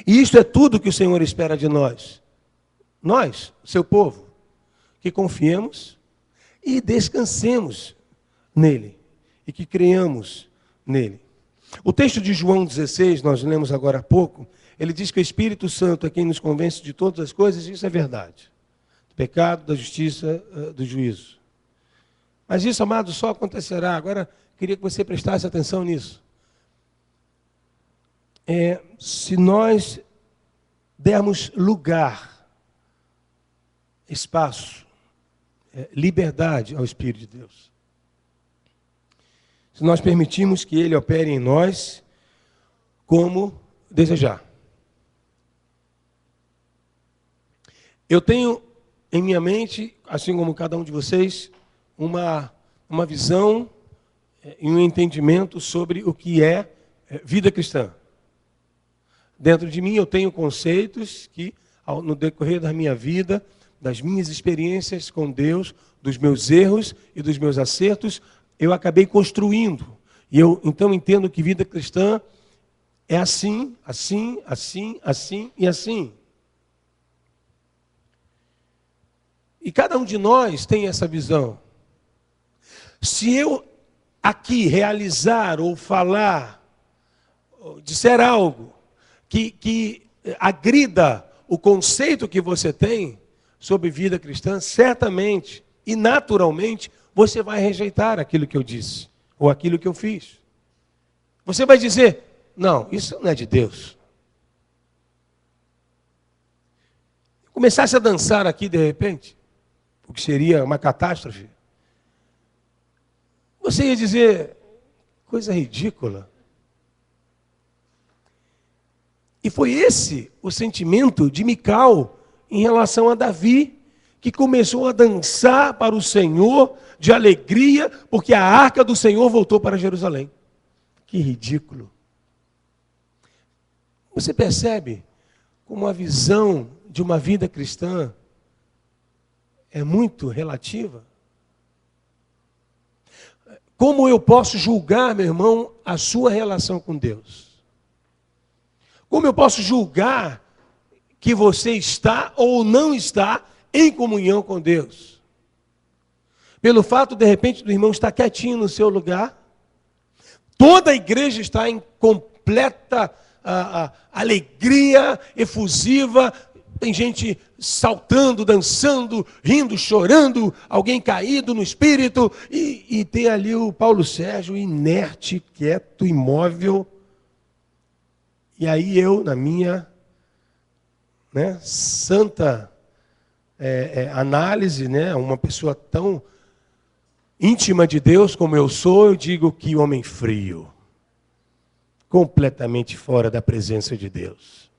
E isto é tudo que o Senhor espera de nós. Nós, seu povo, que confiemos e descansemos nele. E que creiamos nele. O texto de João 16, nós lemos agora há pouco, ele diz que o Espírito Santo é quem nos convence de todas as coisas, e isso é verdade. Do pecado, da justiça, do juízo. Mas isso, amado, só acontecerá. Agora, queria que você prestasse atenção nisso. Se nós dermos lugar, espaço, liberdade ao Espírito de Deus. Se nós permitirmos que Ele opere em nós como desejar. Eu tenho em minha mente, assim como cada um de vocês, uma visão e um entendimento sobre o que é vida cristã. Dentro de mim eu tenho conceitos que, no decorrer da minha vida, das minhas experiências com Deus, dos meus erros e dos meus acertos, eu acabei construindo. E eu então entendo que vida cristã é assim, assim, assim, assim e assim. E cada um de nós tem essa visão. Se eu aqui realizar ou falar, ou disser algo que agrida o conceito que você tem sobre vida cristã, certamente e naturalmente você vai rejeitar aquilo que eu disse, ou aquilo que eu fiz. Você vai dizer, não, isso não é de Deus. Começasse a dançar aqui de repente, o que seria uma catástrofe, você ia dizer, coisa ridícula. E foi esse o sentimento de Mical em relação a Davi, que começou a dançar para o Senhor de alegria, porque a arca do Senhor voltou para Jerusalém. Que ridículo. Você percebe como a visão de uma vida cristã é muito relativa? Como eu posso julgar, meu irmão, a sua relação com Deus? Como eu posso julgar que você está ou não está em comunhão com Deus? Pelo fato, de repente, do irmão estar quietinho no seu lugar, toda a igreja está em completa alegria efusiva, tem gente saltando, dançando, rindo, chorando, alguém caído no espírito, e tem ali o Paulo Sérgio inerte, quieto, imóvel. E aí eu, na minha santa análise, uma pessoa tão íntima de Deus como eu sou, eu digo que homem frio. completamente fora da presença de Deus.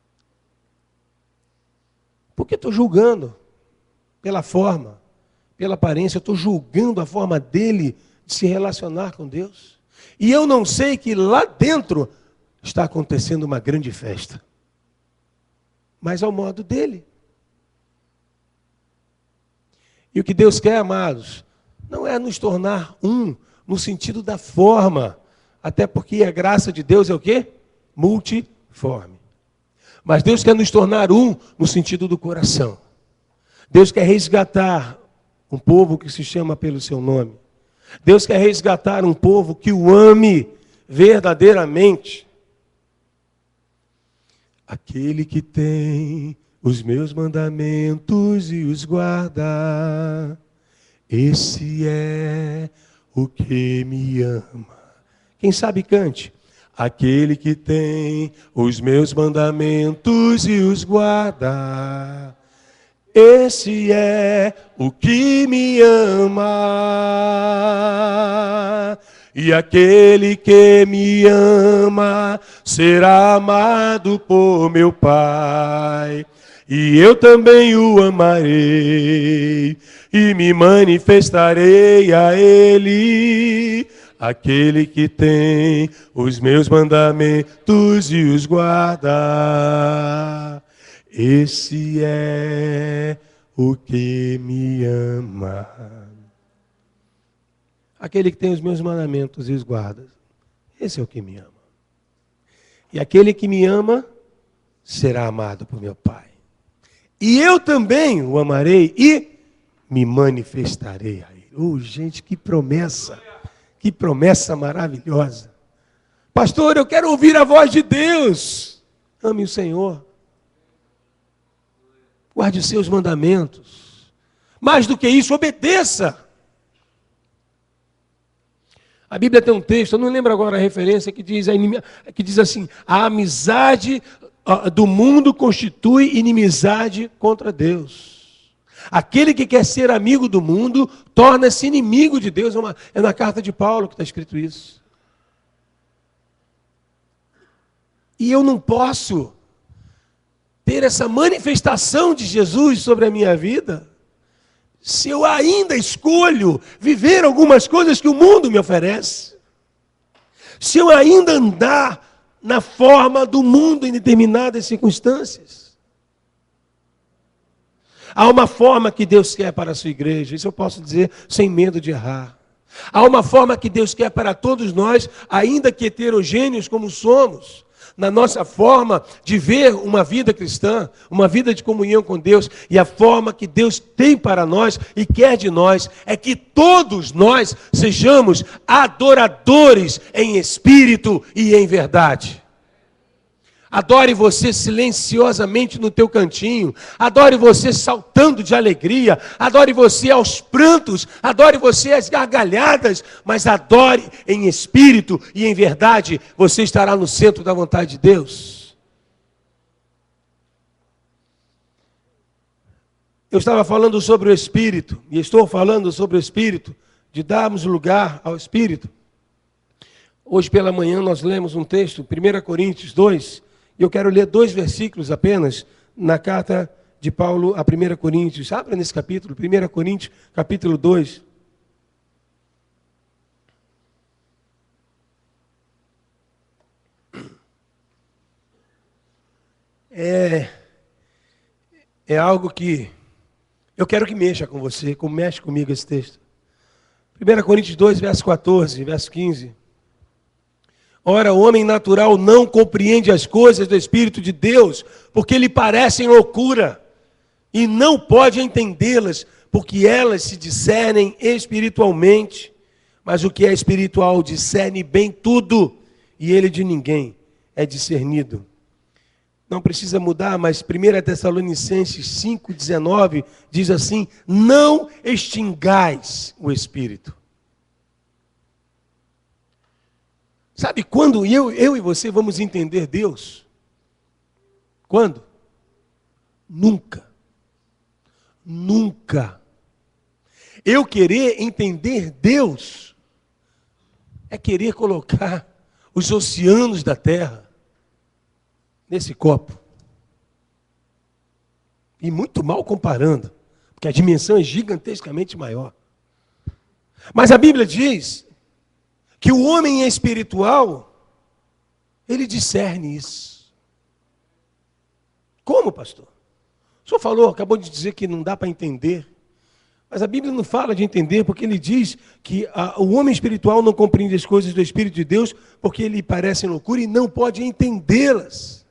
Porque estou julgando pela forma, pela aparência, eu estou julgando a forma dele de se relacionar com Deus. E eu não sei que lá dentro está acontecendo uma grande festa. Mas ao modo dele. E o que Deus quer, amados, não é nos tornar um no sentido da forma. Até porque a graça de Deus é o quê? Multiforme. Mas Deus quer nos tornar um no sentido do coração. Deus quer resgatar um povo que se chama pelo seu nome. Deus quer resgatar um povo que o ame verdadeiramente. Aquele que tem os meus mandamentos e os guarda, esse é o que me ama. Quem sabe cante. Aquele que tem os meus mandamentos e os guarda, esse é o que me ama. E aquele que me ama será amado por meu Pai. E eu também o amarei e me manifestarei a ele. Aquele que tem os meus mandamentos e os guarda, esse é o que me ama. Aquele que tem os meus mandamentos e os guarda, esse é o que me ama. E aquele que me ama será amado por meu Pai. E eu também o amarei e me manifestarei a ele. Oh, gente, que promessa! Que promessa maravilhosa. Pastor, eu quero ouvir a voz de Deus. Ame o Senhor. Guarde os seus mandamentos. Mais do que isso, obedeça. A Bíblia tem um texto, eu não lembro agora a referência, que diz assim: a amizade do mundo constitui inimizade contra Deus. Aquele que quer ser amigo do mundo, torna-se inimigo de Deus. É na carta de Paulo que está escrito isso. E eu não posso ter essa manifestação de Jesus sobre a minha vida, se eu ainda escolho viver algumas coisas que o mundo me oferece. Se eu ainda andar na forma do mundo em determinadas circunstâncias. Há uma forma que Deus quer para a sua igreja, isso eu posso dizer sem medo de errar. Há uma forma que Deus quer para todos nós, ainda que heterogêneos como somos, na nossa forma de ver uma vida cristã, uma vida de comunhão com Deus, e a forma que Deus tem para nós e quer de nós, é que todos nós sejamos adoradores em espírito e em verdade. Adore você silenciosamente no teu cantinho. Adore você saltando de alegria. Adore você aos prantos. Adore você às gargalhadas. Mas adore em espírito e em verdade. Você estará no centro da vontade de Deus. Eu estava falando sobre o Espírito. E estou falando sobre o Espírito. De darmos lugar ao Espírito. Hoje pela manhã nós lemos um texto. 1 Coríntios 2. E eu quero ler 2 versículos apenas na carta de Paulo a 1 Coríntios. Abra nesse capítulo, 1 Coríntios, capítulo 2. É algo que eu quero que mexa com você, como mexe comigo esse texto. 1 Coríntios 2, verso 14, verso 15. Ora, o homem natural não compreende as coisas do Espírito de Deus, porque lhe parecem loucura, e não pode entendê-las, porque elas se discernem espiritualmente. Mas o que é espiritual discerne bem tudo, e ele de ninguém é discernido. Não precisa mudar, mas 1 Tessalonicenses 5,19 diz assim: não extingais o Espírito. Sabe quando eu e você vamos entender Deus? Quando? Nunca. Nunca. Eu querer entender Deus é querer colocar os oceanos da terra nesse copo. E muito mal comparando, porque a dimensão é gigantescamente maior. Mas a Bíblia diz que o homem espiritual, ele discerne isso. Como, pastor? O senhor falou, acabou de dizer que não dá para entender. Mas a Bíblia não fala de entender, porque ele diz que o homem espiritual não compreende as coisas do Espírito de Deus, porque lhe parecem loucura e não pode entendê-las.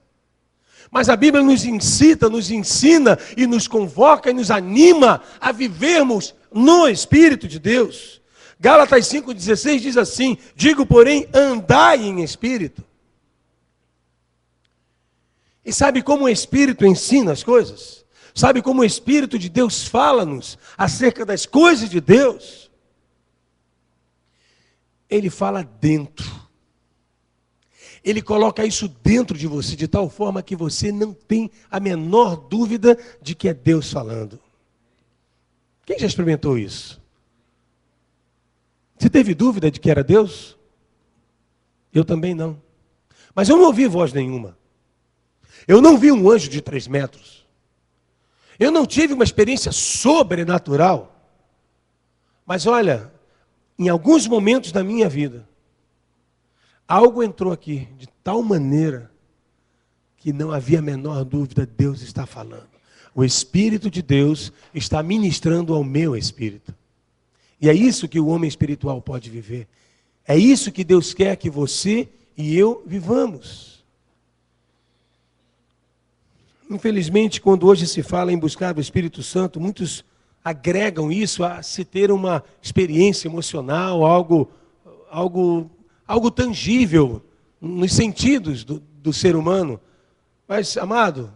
Mas a Bíblia nos incita, nos ensina e nos convoca e nos anima a vivermos no Espírito de Deus. Gálatas 5,16 diz assim: digo, porém, andai em Espírito. E sabe como o Espírito ensina as coisas? Sabe como o Espírito de Deus fala-nos acerca das coisas de Deus? Ele fala dentro. Ele coloca isso dentro de você, de tal forma que você não tem a menor dúvida de que é Deus falando. Quem já experimentou isso? Você teve dúvida de que era Deus? Eu também não. Mas eu não ouvi voz nenhuma. Eu não vi um anjo de 3 metros. Eu não tive uma experiência sobrenatural. Mas olha, em alguns momentos da minha vida, algo entrou aqui de tal maneira que não havia a menor dúvida, Deus está falando. O Espírito de Deus está ministrando ao meu espírito. E é isso que o homem espiritual pode viver. É isso que Deus quer que você e eu vivamos. Infelizmente, quando hoje se fala em buscar o Espírito Santo, muitos agregam isso a se ter uma experiência emocional, algo tangível nos sentidos do ser humano. Mas, amado,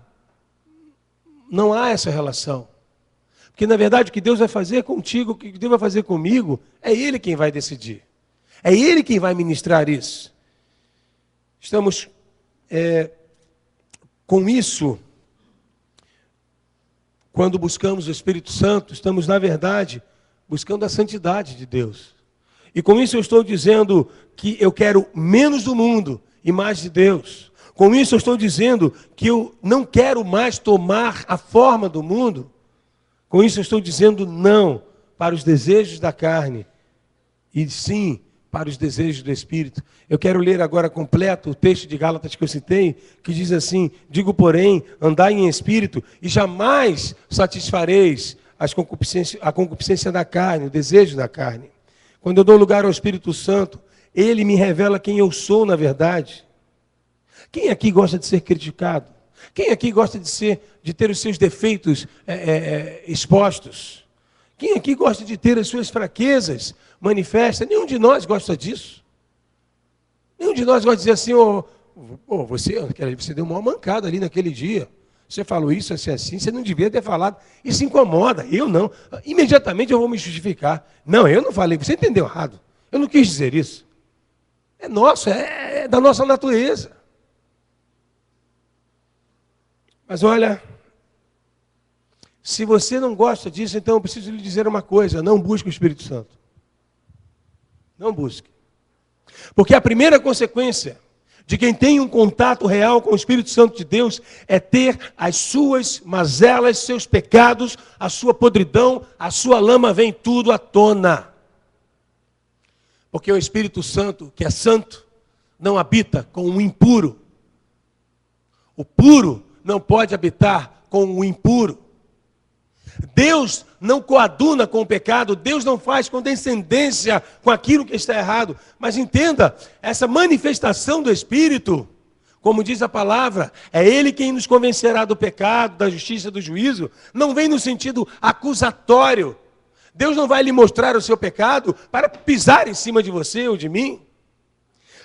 não há essa relação. Porque, na verdade, o que Deus vai fazer contigo, o que Deus vai fazer comigo, é Ele quem vai decidir. É Ele quem vai ministrar isso. Estamos com isso, quando buscamos o Espírito Santo, estamos, na verdade, buscando a santidade de Deus. E com isso eu estou dizendo que eu quero menos do mundo e mais de Deus. Com isso eu estou dizendo que eu não quero mais tomar a forma do mundo. Com isso eu estou dizendo não para os desejos da carne e sim para os desejos do Espírito. Eu quero ler agora completo o texto de Gálatas que eu citei, que diz assim: digo, porém, andai em Espírito e jamais satisfareis a concupiscência da carne, o desejo da carne. Quando eu dou lugar ao Espírito Santo, Ele me revela quem eu sou na verdade. Quem aqui gosta de ser criticado? Quem aqui gosta de ter os seus defeitos expostos? Quem aqui gosta de ter as suas fraquezas manifestas? Nenhum de nós gosta disso. Nenhum de nós gosta de dizer assim: você deu uma mancada ali naquele dia. Você falou isso, assim, você não devia ter falado. Isso incomoda, eu não. Imediatamente eu vou me justificar. Não, eu não falei, você entendeu errado. Eu não quis dizer isso. É nosso, é da nossa natureza. Mas olha, se você não gosta disso, então eu preciso lhe dizer uma coisa: não busque o Espírito Santo. Não busque. Porque a primeira consequência de quem tem um contato real com o Espírito Santo de Deus é ter as suas mazelas, seus pecados, a sua podridão, a sua lama, vem tudo à tona. Porque o Espírito Santo, que é santo, não habita com o impuro. O puro não pode habitar com o impuro. Deus não coaduna com o pecado, Deus não faz condescendência com aquilo que está errado. Mas entenda, essa manifestação do Espírito, como diz a palavra, é Ele quem nos convencerá do pecado, da justiça, do juízo. Não vem no sentido acusatório. Deus não vai lhe mostrar o seu pecado para pisar em cima de você ou de mim.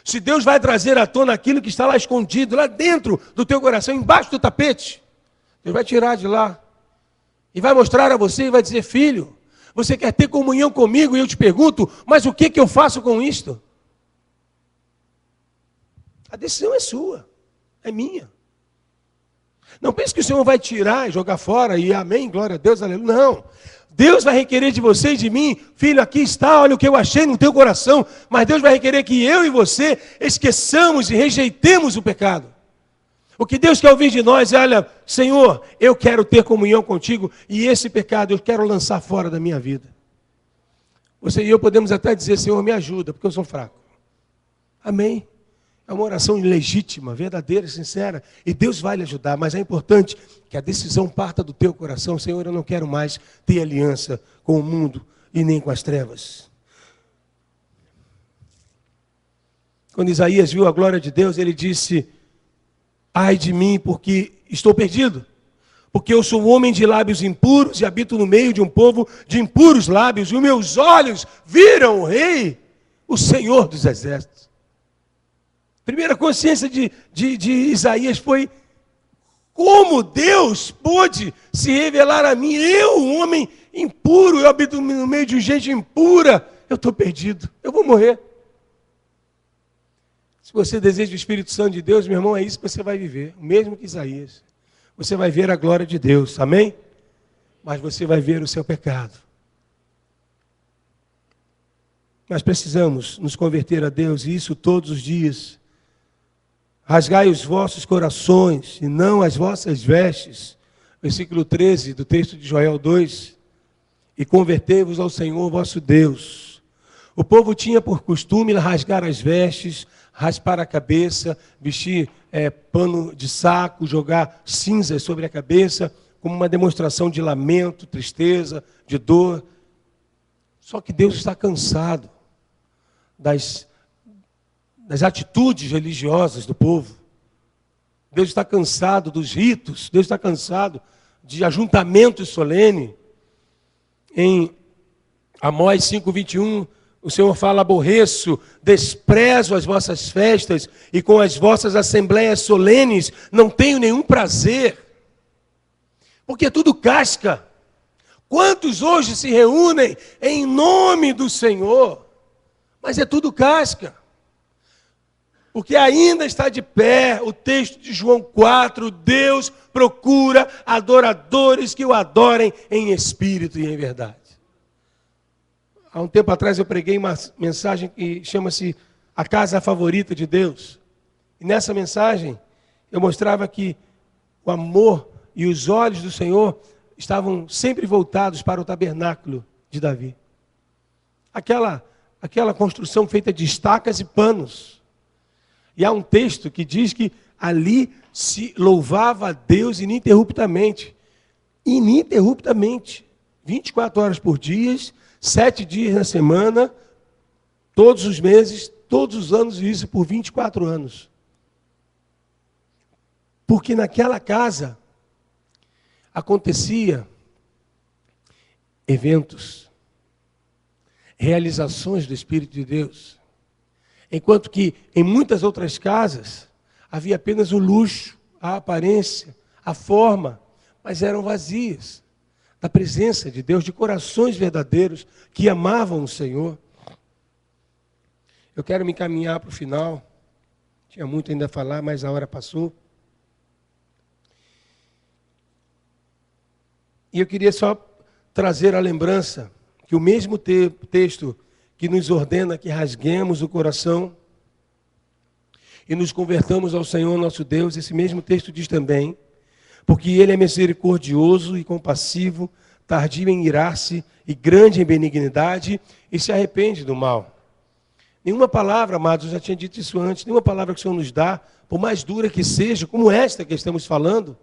Se Deus vai trazer à tona aquilo que está lá escondido, lá dentro do teu coração, embaixo do tapete, Deus vai tirar de lá. E vai mostrar a você e vai dizer: filho, você quer ter comunhão comigo? E eu te pergunto, mas o que eu faço com isto? A decisão é sua, é minha. Não pense que o Senhor vai tirar e jogar fora e amém, glória a Deus, aleluia. Não. Deus vai requerer de você e de mim, filho, aqui está, olha o que eu achei no teu coração. Mas Deus vai requerer que eu e você esqueçamos e rejeitemos o pecado. O que Deus quer ouvir de nós é, olha, Senhor, eu quero ter comunhão contigo e esse pecado eu quero lançar fora da minha vida. Você e eu podemos até dizer, Senhor, me ajuda, porque eu sou fraco. Amém. É uma oração legítima, verdadeira, sincera. E Deus vai lhe ajudar, mas é importante que a decisão parta do teu coração. Senhor, eu não quero mais ter aliança com o mundo e nem com as trevas. Quando Isaías viu a glória de Deus, ele disse, ai de mim, porque estou perdido. Porque eu sou um homem de lábios impuros e habito no meio de um povo de impuros lábios. E os meus olhos viram o Rei, o Senhor dos Exércitos. Primeira consciência de Isaías foi como Deus pôde se revelar a mim. Eu, um homem impuro, eu habito no meio de gente impura. Eu estou perdido, eu vou morrer. Se você deseja o Espírito Santo de Deus, meu irmão, é isso que você vai viver. O mesmo que Isaías. Você vai ver a glória de Deus, amém? Mas você vai ver o seu pecado. Nós precisamos nos converter a Deus, e isso todos os dias. Rasgai os vossos corações, e não as vossas vestes. Versículo 13 do texto de Joel 2. E convertei-vos ao Senhor vosso Deus. O povo tinha por costume rasgar as vestes, raspar a cabeça, vestir pano de saco, jogar cinzas sobre a cabeça, como uma demonstração de lamento, tristeza, de dor. Só que Deus está cansado das atitudes religiosas do povo. Deus está cansado dos ritos, Deus está cansado de ajuntamentos solenes. Em Amós 5:21, o Senhor fala, aborreço, desprezo as vossas festas e com as vossas assembleias solenes não tenho nenhum prazer. Porque é tudo casca. Quantos hoje se reúnem em nome do Senhor? Mas é tudo casca. Porque ainda está de pé o texto de João 4, Deus procura adoradores que o adorem em espírito e em verdade. Há um tempo atrás eu preguei uma mensagem que chama-se A Casa Favorita de Deus. E nessa mensagem eu mostrava que o amor e os olhos do Senhor estavam sempre voltados para o tabernáculo de Davi. Aquela construção feita de estacas e panos. E há um texto que diz que ali se louvava a Deus ininterruptamente. Ininterruptamente. 24 horas por dia, 7 dias na semana, todos os meses, todos os anos, e isso por 24 anos. Porque naquela casa acontecia eventos, realizações do Espírito de Deus. Enquanto que em muitas outras casas havia apenas o luxo, a aparência, a forma, mas eram vazias da presença de Deus, de corações verdadeiros que amavam o Senhor. Eu quero me encaminhar para o final. Tinha muito ainda a falar, mas a hora passou. E eu queria só trazer a lembrança que o mesmo texto que nos ordena que rasguemos o coração e nos convertamos ao Senhor nosso Deus, esse mesmo texto diz também, porque Ele é misericordioso e compassivo, tardio em irar-se e grande em benignidade, e se arrepende do mal. Nenhuma palavra, amados, eu já tinha dito isso antes, nenhuma palavra que o Senhor nos dá, por mais dura que seja, como esta que estamos falando,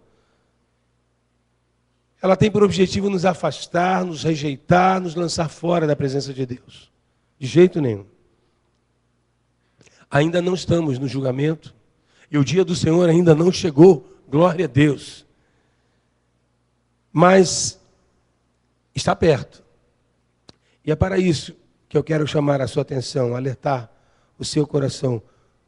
ela tem por objetivo nos afastar, nos rejeitar, nos lançar fora da presença de Deus. De jeito nenhum. Ainda não estamos no julgamento, e o dia do Senhor ainda não chegou, glória a Deus. Mas está perto. E é para isso que eu quero chamar a sua atenção, alertar o seu coração.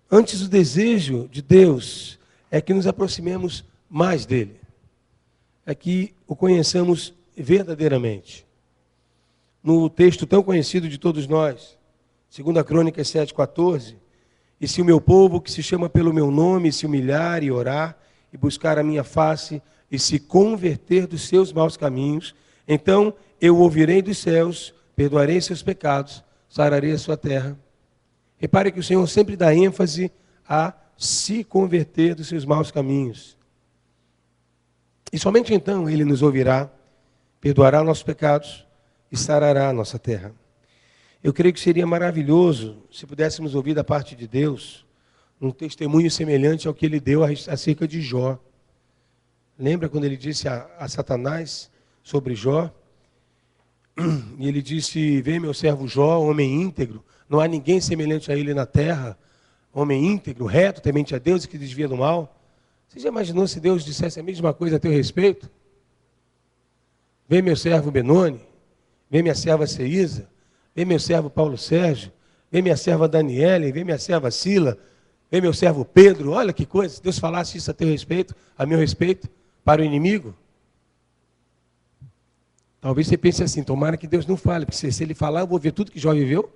Antes, o desejo de Deus é que nos aproximemos mais dele. É que o conheçamos verdadeiramente. No texto tão conhecido de todos nós, 2 Crônicas 7,14, e se o meu povo, que se chama pelo meu nome, se humilhar e orar, e buscar a minha face, e se converter dos seus maus caminhos, Então eu ouvirei dos céus, perdoarei seus pecados, sararei a sua terra. Repare que o Senhor sempre dá ênfase a se converter dos seus maus caminhos. E somente então Ele nos ouvirá, perdoará nossos pecados e sarará a nossa terra. Eu creio que seria maravilhoso se pudéssemos ouvir da parte de Deus um testemunho semelhante ao que Ele deu acerca de Jó. Lembra quando Ele disse a Satanás sobre Jó? E Ele disse: vê meu servo Jó, homem íntegro, não há ninguém semelhante a ele na terra, homem íntegro, reto, temente a Deus e que desvia do mal. Você já imaginou se Deus dissesse a mesma coisa a teu respeito? Vê meu servo Benoni, vê minha serva Ceísa, vê meu servo Paulo Sérgio, vê minha serva Daniele, vê minha serva Sila, vê meu servo Pedro. Olha que coisa, se Deus falasse isso a teu respeito, a meu respeito, para o inimigo. Talvez você pense assim, tomara que Deus não fale, porque se Ele falar, eu vou ver tudo que Jó viveu.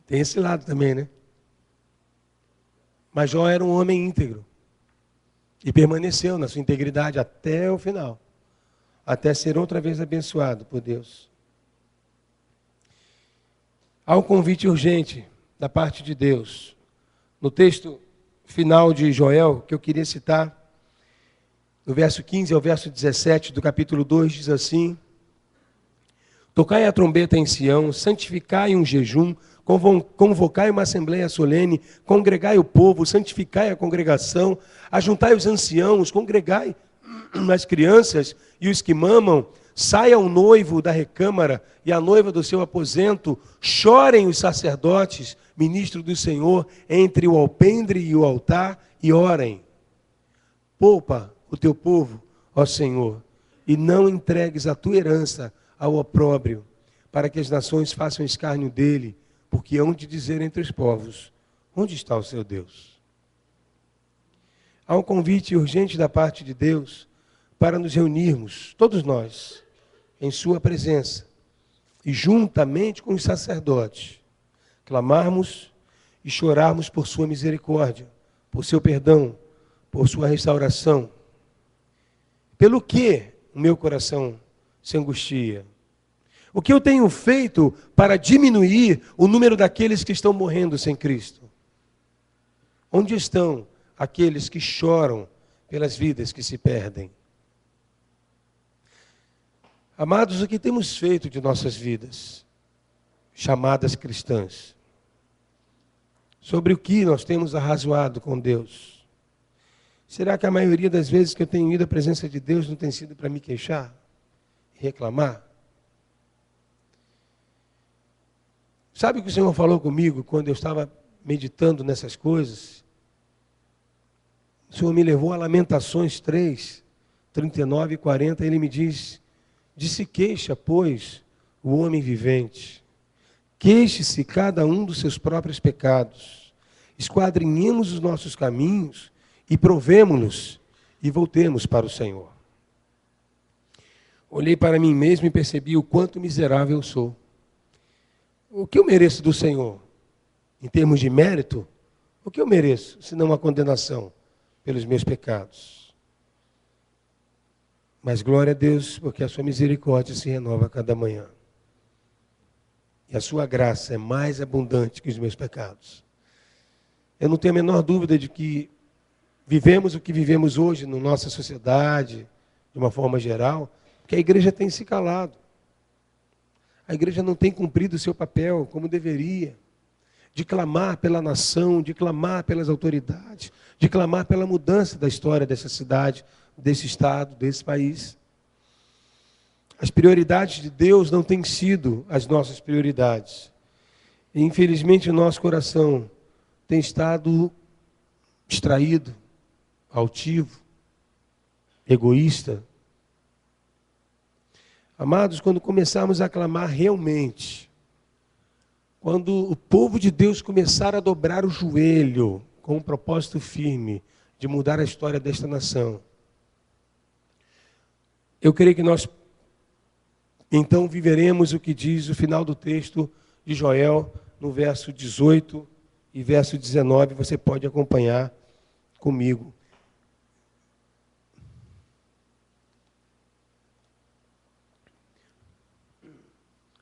Tem esse lado também, né? Mas Jó era um homem íntegro. E permaneceu na sua integridade até o final. Até ser outra vez abençoado por Deus. Há um convite urgente da parte de Deus. No texto final de Joel, que eu queria citar, no verso 15 ao verso 17 do capítulo 2, diz assim: tocai a trombeta em Sião, santificai um jejum, convocai uma assembleia solene, congregai o povo, santificai a congregação, ajuntai os anciãos, congregai as crianças e os que mamam, saia o noivo da recâmara e a noiva do seu aposento, chorem os sacerdotes, ministros do Senhor, entre o alpendre e o altar, e orem. Poupa o teu povo, ó Senhor, e não entregues a tua herança ao opróbrio, para que as nações façam escárnio dele, porque hão de dizer entre os povos: onde está o seu Deus? Há um convite urgente da parte de Deus para nos reunirmos, todos nós, em sua presença, e juntamente com os sacerdotes, clamarmos e chorarmos por sua misericórdia, por seu perdão, por sua restauração. Pelo que o meu coração se angustia? O que eu tenho feito para diminuir o número daqueles que estão morrendo sem Cristo? Onde estão aqueles que choram pelas vidas que se perdem? Amados, o que temos feito de nossas vidas, chamadas cristãs? Sobre o que nós temos arrazoado com Deus? Será que a maioria das vezes que eu tenho ido à presença de Deus não tem sido para me queixar e reclamar? Sabe o que o Senhor falou comigo quando eu estava meditando nessas coisas? O Senhor me levou a Lamentações 3, 39 e 40, Ele me diz: de se queixa, pois, o homem vivente. Queixe-se cada um dos seus próprios pecados. Esquadrinhemos os nossos caminhos e provemo-los e voltemos para o Senhor. Olhei para mim mesmo e percebi o quanto miserável eu sou. O que eu mereço do Senhor? Em termos de mérito, o que eu mereço, senão uma condenação pelos meus pecados? Mas glória a Deus, porque a sua misericórdia se renova a cada manhã. E a sua graça é mais abundante que os meus pecados. Eu não tenho a menor dúvida de que vivemos o que vivemos hoje na nossa sociedade, de uma forma geral, porque a igreja tem se calado. A igreja não tem cumprido o seu papel como deveria, de clamar pela nação, de clamar pelas autoridades, de clamar pela mudança da história dessa cidade, desse estado, desse país. As prioridades de Deus não têm sido as nossas prioridades. E, infelizmente, o nosso coração tem estado distraído, altivo, egoísta. Amados, quando começarmos a clamar realmente, quando o povo de Deus começar a dobrar o joelho com um propósito firme de mudar a história desta nação, eu creio que nós então viveremos o que diz o final do texto de Joel, no verso 18 e verso 19, você pode acompanhar comigo.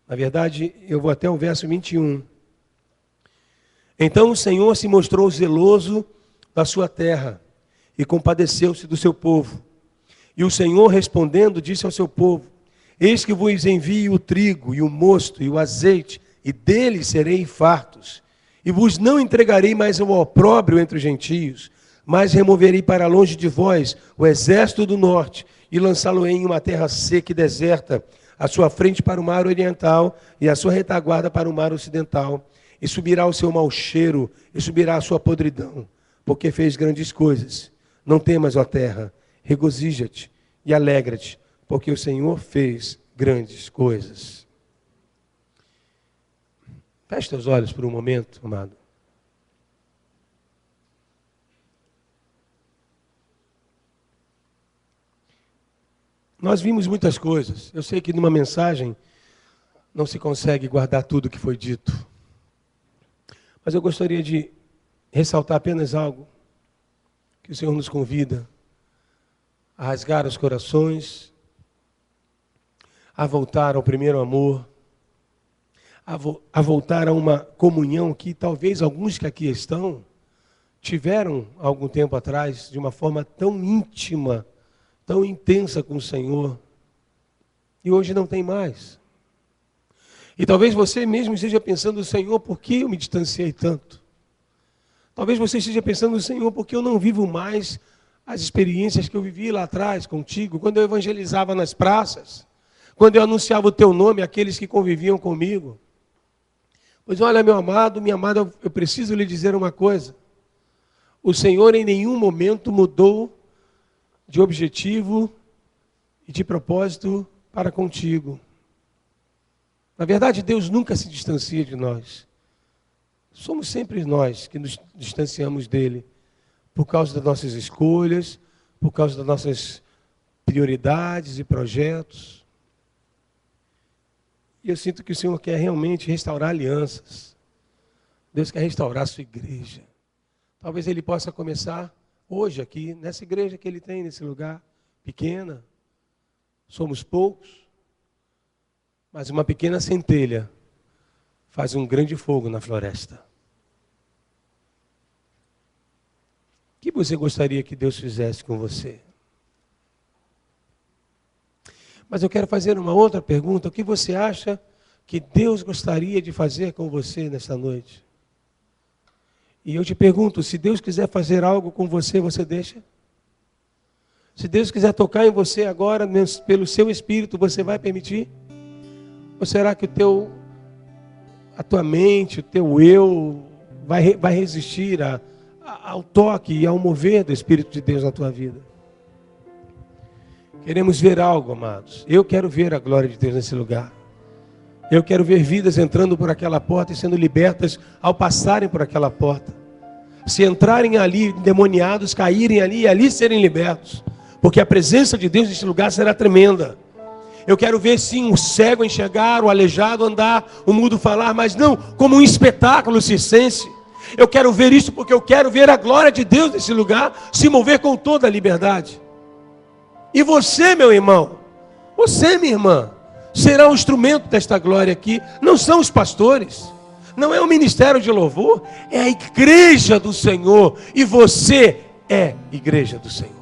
Na verdade, eu vou até o verso 21. Então o Senhor se mostrou zeloso da sua terra e compadeceu-se do seu povo. E o Senhor, respondendo, disse ao seu povo: eis que vos envio o trigo e o mosto e o azeite, e deles serei fartos. E vos não entregarei mais ao opróbrio entre os gentios, mas removerei para longe de vós o exército do norte, e lançá-lo-ei em uma terra seca e deserta, a sua frente para o mar oriental, e a sua retaguarda para o mar ocidental. E subirá o seu mau cheiro, e subirá a sua podridão, porque fez grandes coisas. Não temas, ó terra, regozija-te e alegra-te, porque o Senhor fez grandes coisas. Feche teus olhos por um momento, amado. Nós vimos muitas coisas. Eu sei que numa mensagem não se consegue guardar tudo que foi dito. Mas eu gostaria de ressaltar apenas algo que o Senhor nos convida a rasgar os corações, a voltar ao primeiro amor, a voltar a uma comunhão que talvez alguns que aqui estão tiveram algum tempo atrás de uma forma tão íntima, tão intensa com o Senhor, e hoje não tem mais. E talvez você mesmo esteja pensando: Senhor, por que eu me distanciei tanto? Talvez você esteja pensando: Senhor, por que eu não vivo mais as experiências que eu vivi lá atrás contigo, quando eu evangelizava nas praças, quando eu anunciava o teu nome àqueles que conviviam comigo? Pois olha, meu amado, minha amada, eu preciso lhe dizer uma coisa: o Senhor em nenhum momento mudou de objetivo e de propósito para contigo. Na verdade, Deus nunca se distancia de nós. Somos sempre nós que nos distanciamos dele, por causa das nossas escolhas, por causa das nossas prioridades e projetos. E eu sinto que o Senhor quer realmente restaurar alianças. Deus quer restaurar a sua igreja. Talvez Ele possa começar hoje aqui, nessa igreja que Ele tem, nesse lugar, pequena. Somos poucos. Mas uma pequena centelha faz um grande fogo na floresta. O que você gostaria que Deus fizesse com você? Mas eu quero fazer uma outra pergunta. O que você acha que Deus gostaria de fazer com você nesta noite? E eu te pergunto, se Deus quiser fazer algo com você, você deixa? Se Deus quiser tocar em você agora, pelo seu espírito, você vai permitir? Ou será que a tua mente, o teu eu, vai resistir ao toque e ao mover do Espírito de Deus na tua vida? Queremos ver algo, amados. Eu quero ver a glória de Deus nesse lugar. Eu quero ver vidas entrando por aquela porta e sendo libertas ao passarem por aquela porta. Se entrarem ali endemoniados, caírem ali e ali serem libertos. Porque a presença de Deus nesse lugar será tremenda. Eu quero ver sim o cego enxergar, o aleijado andar, o mudo falar, mas não como um espetáculo circense. Eu quero ver isso porque eu quero ver a glória de Deus nesse lugar se mover com toda a liberdade. E você, meu irmão, você, minha irmã, será o instrumento desta glória aqui. Não são os pastores, não é o ministério de louvor, é a igreja do Senhor. E você é igreja do Senhor.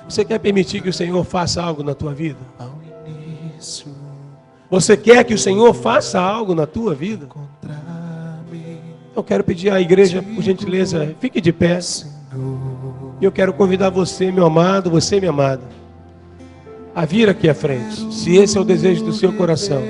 Você quer permitir que o Senhor faça algo na tua vida? Você quer que o Senhor faça algo na tua vida? Eu quero pedir à igreja, por gentileza, fique de pé. E eu quero convidar você, meu amado, você, minha amada, a vir aqui à frente, se esse é o desejo do seu coração.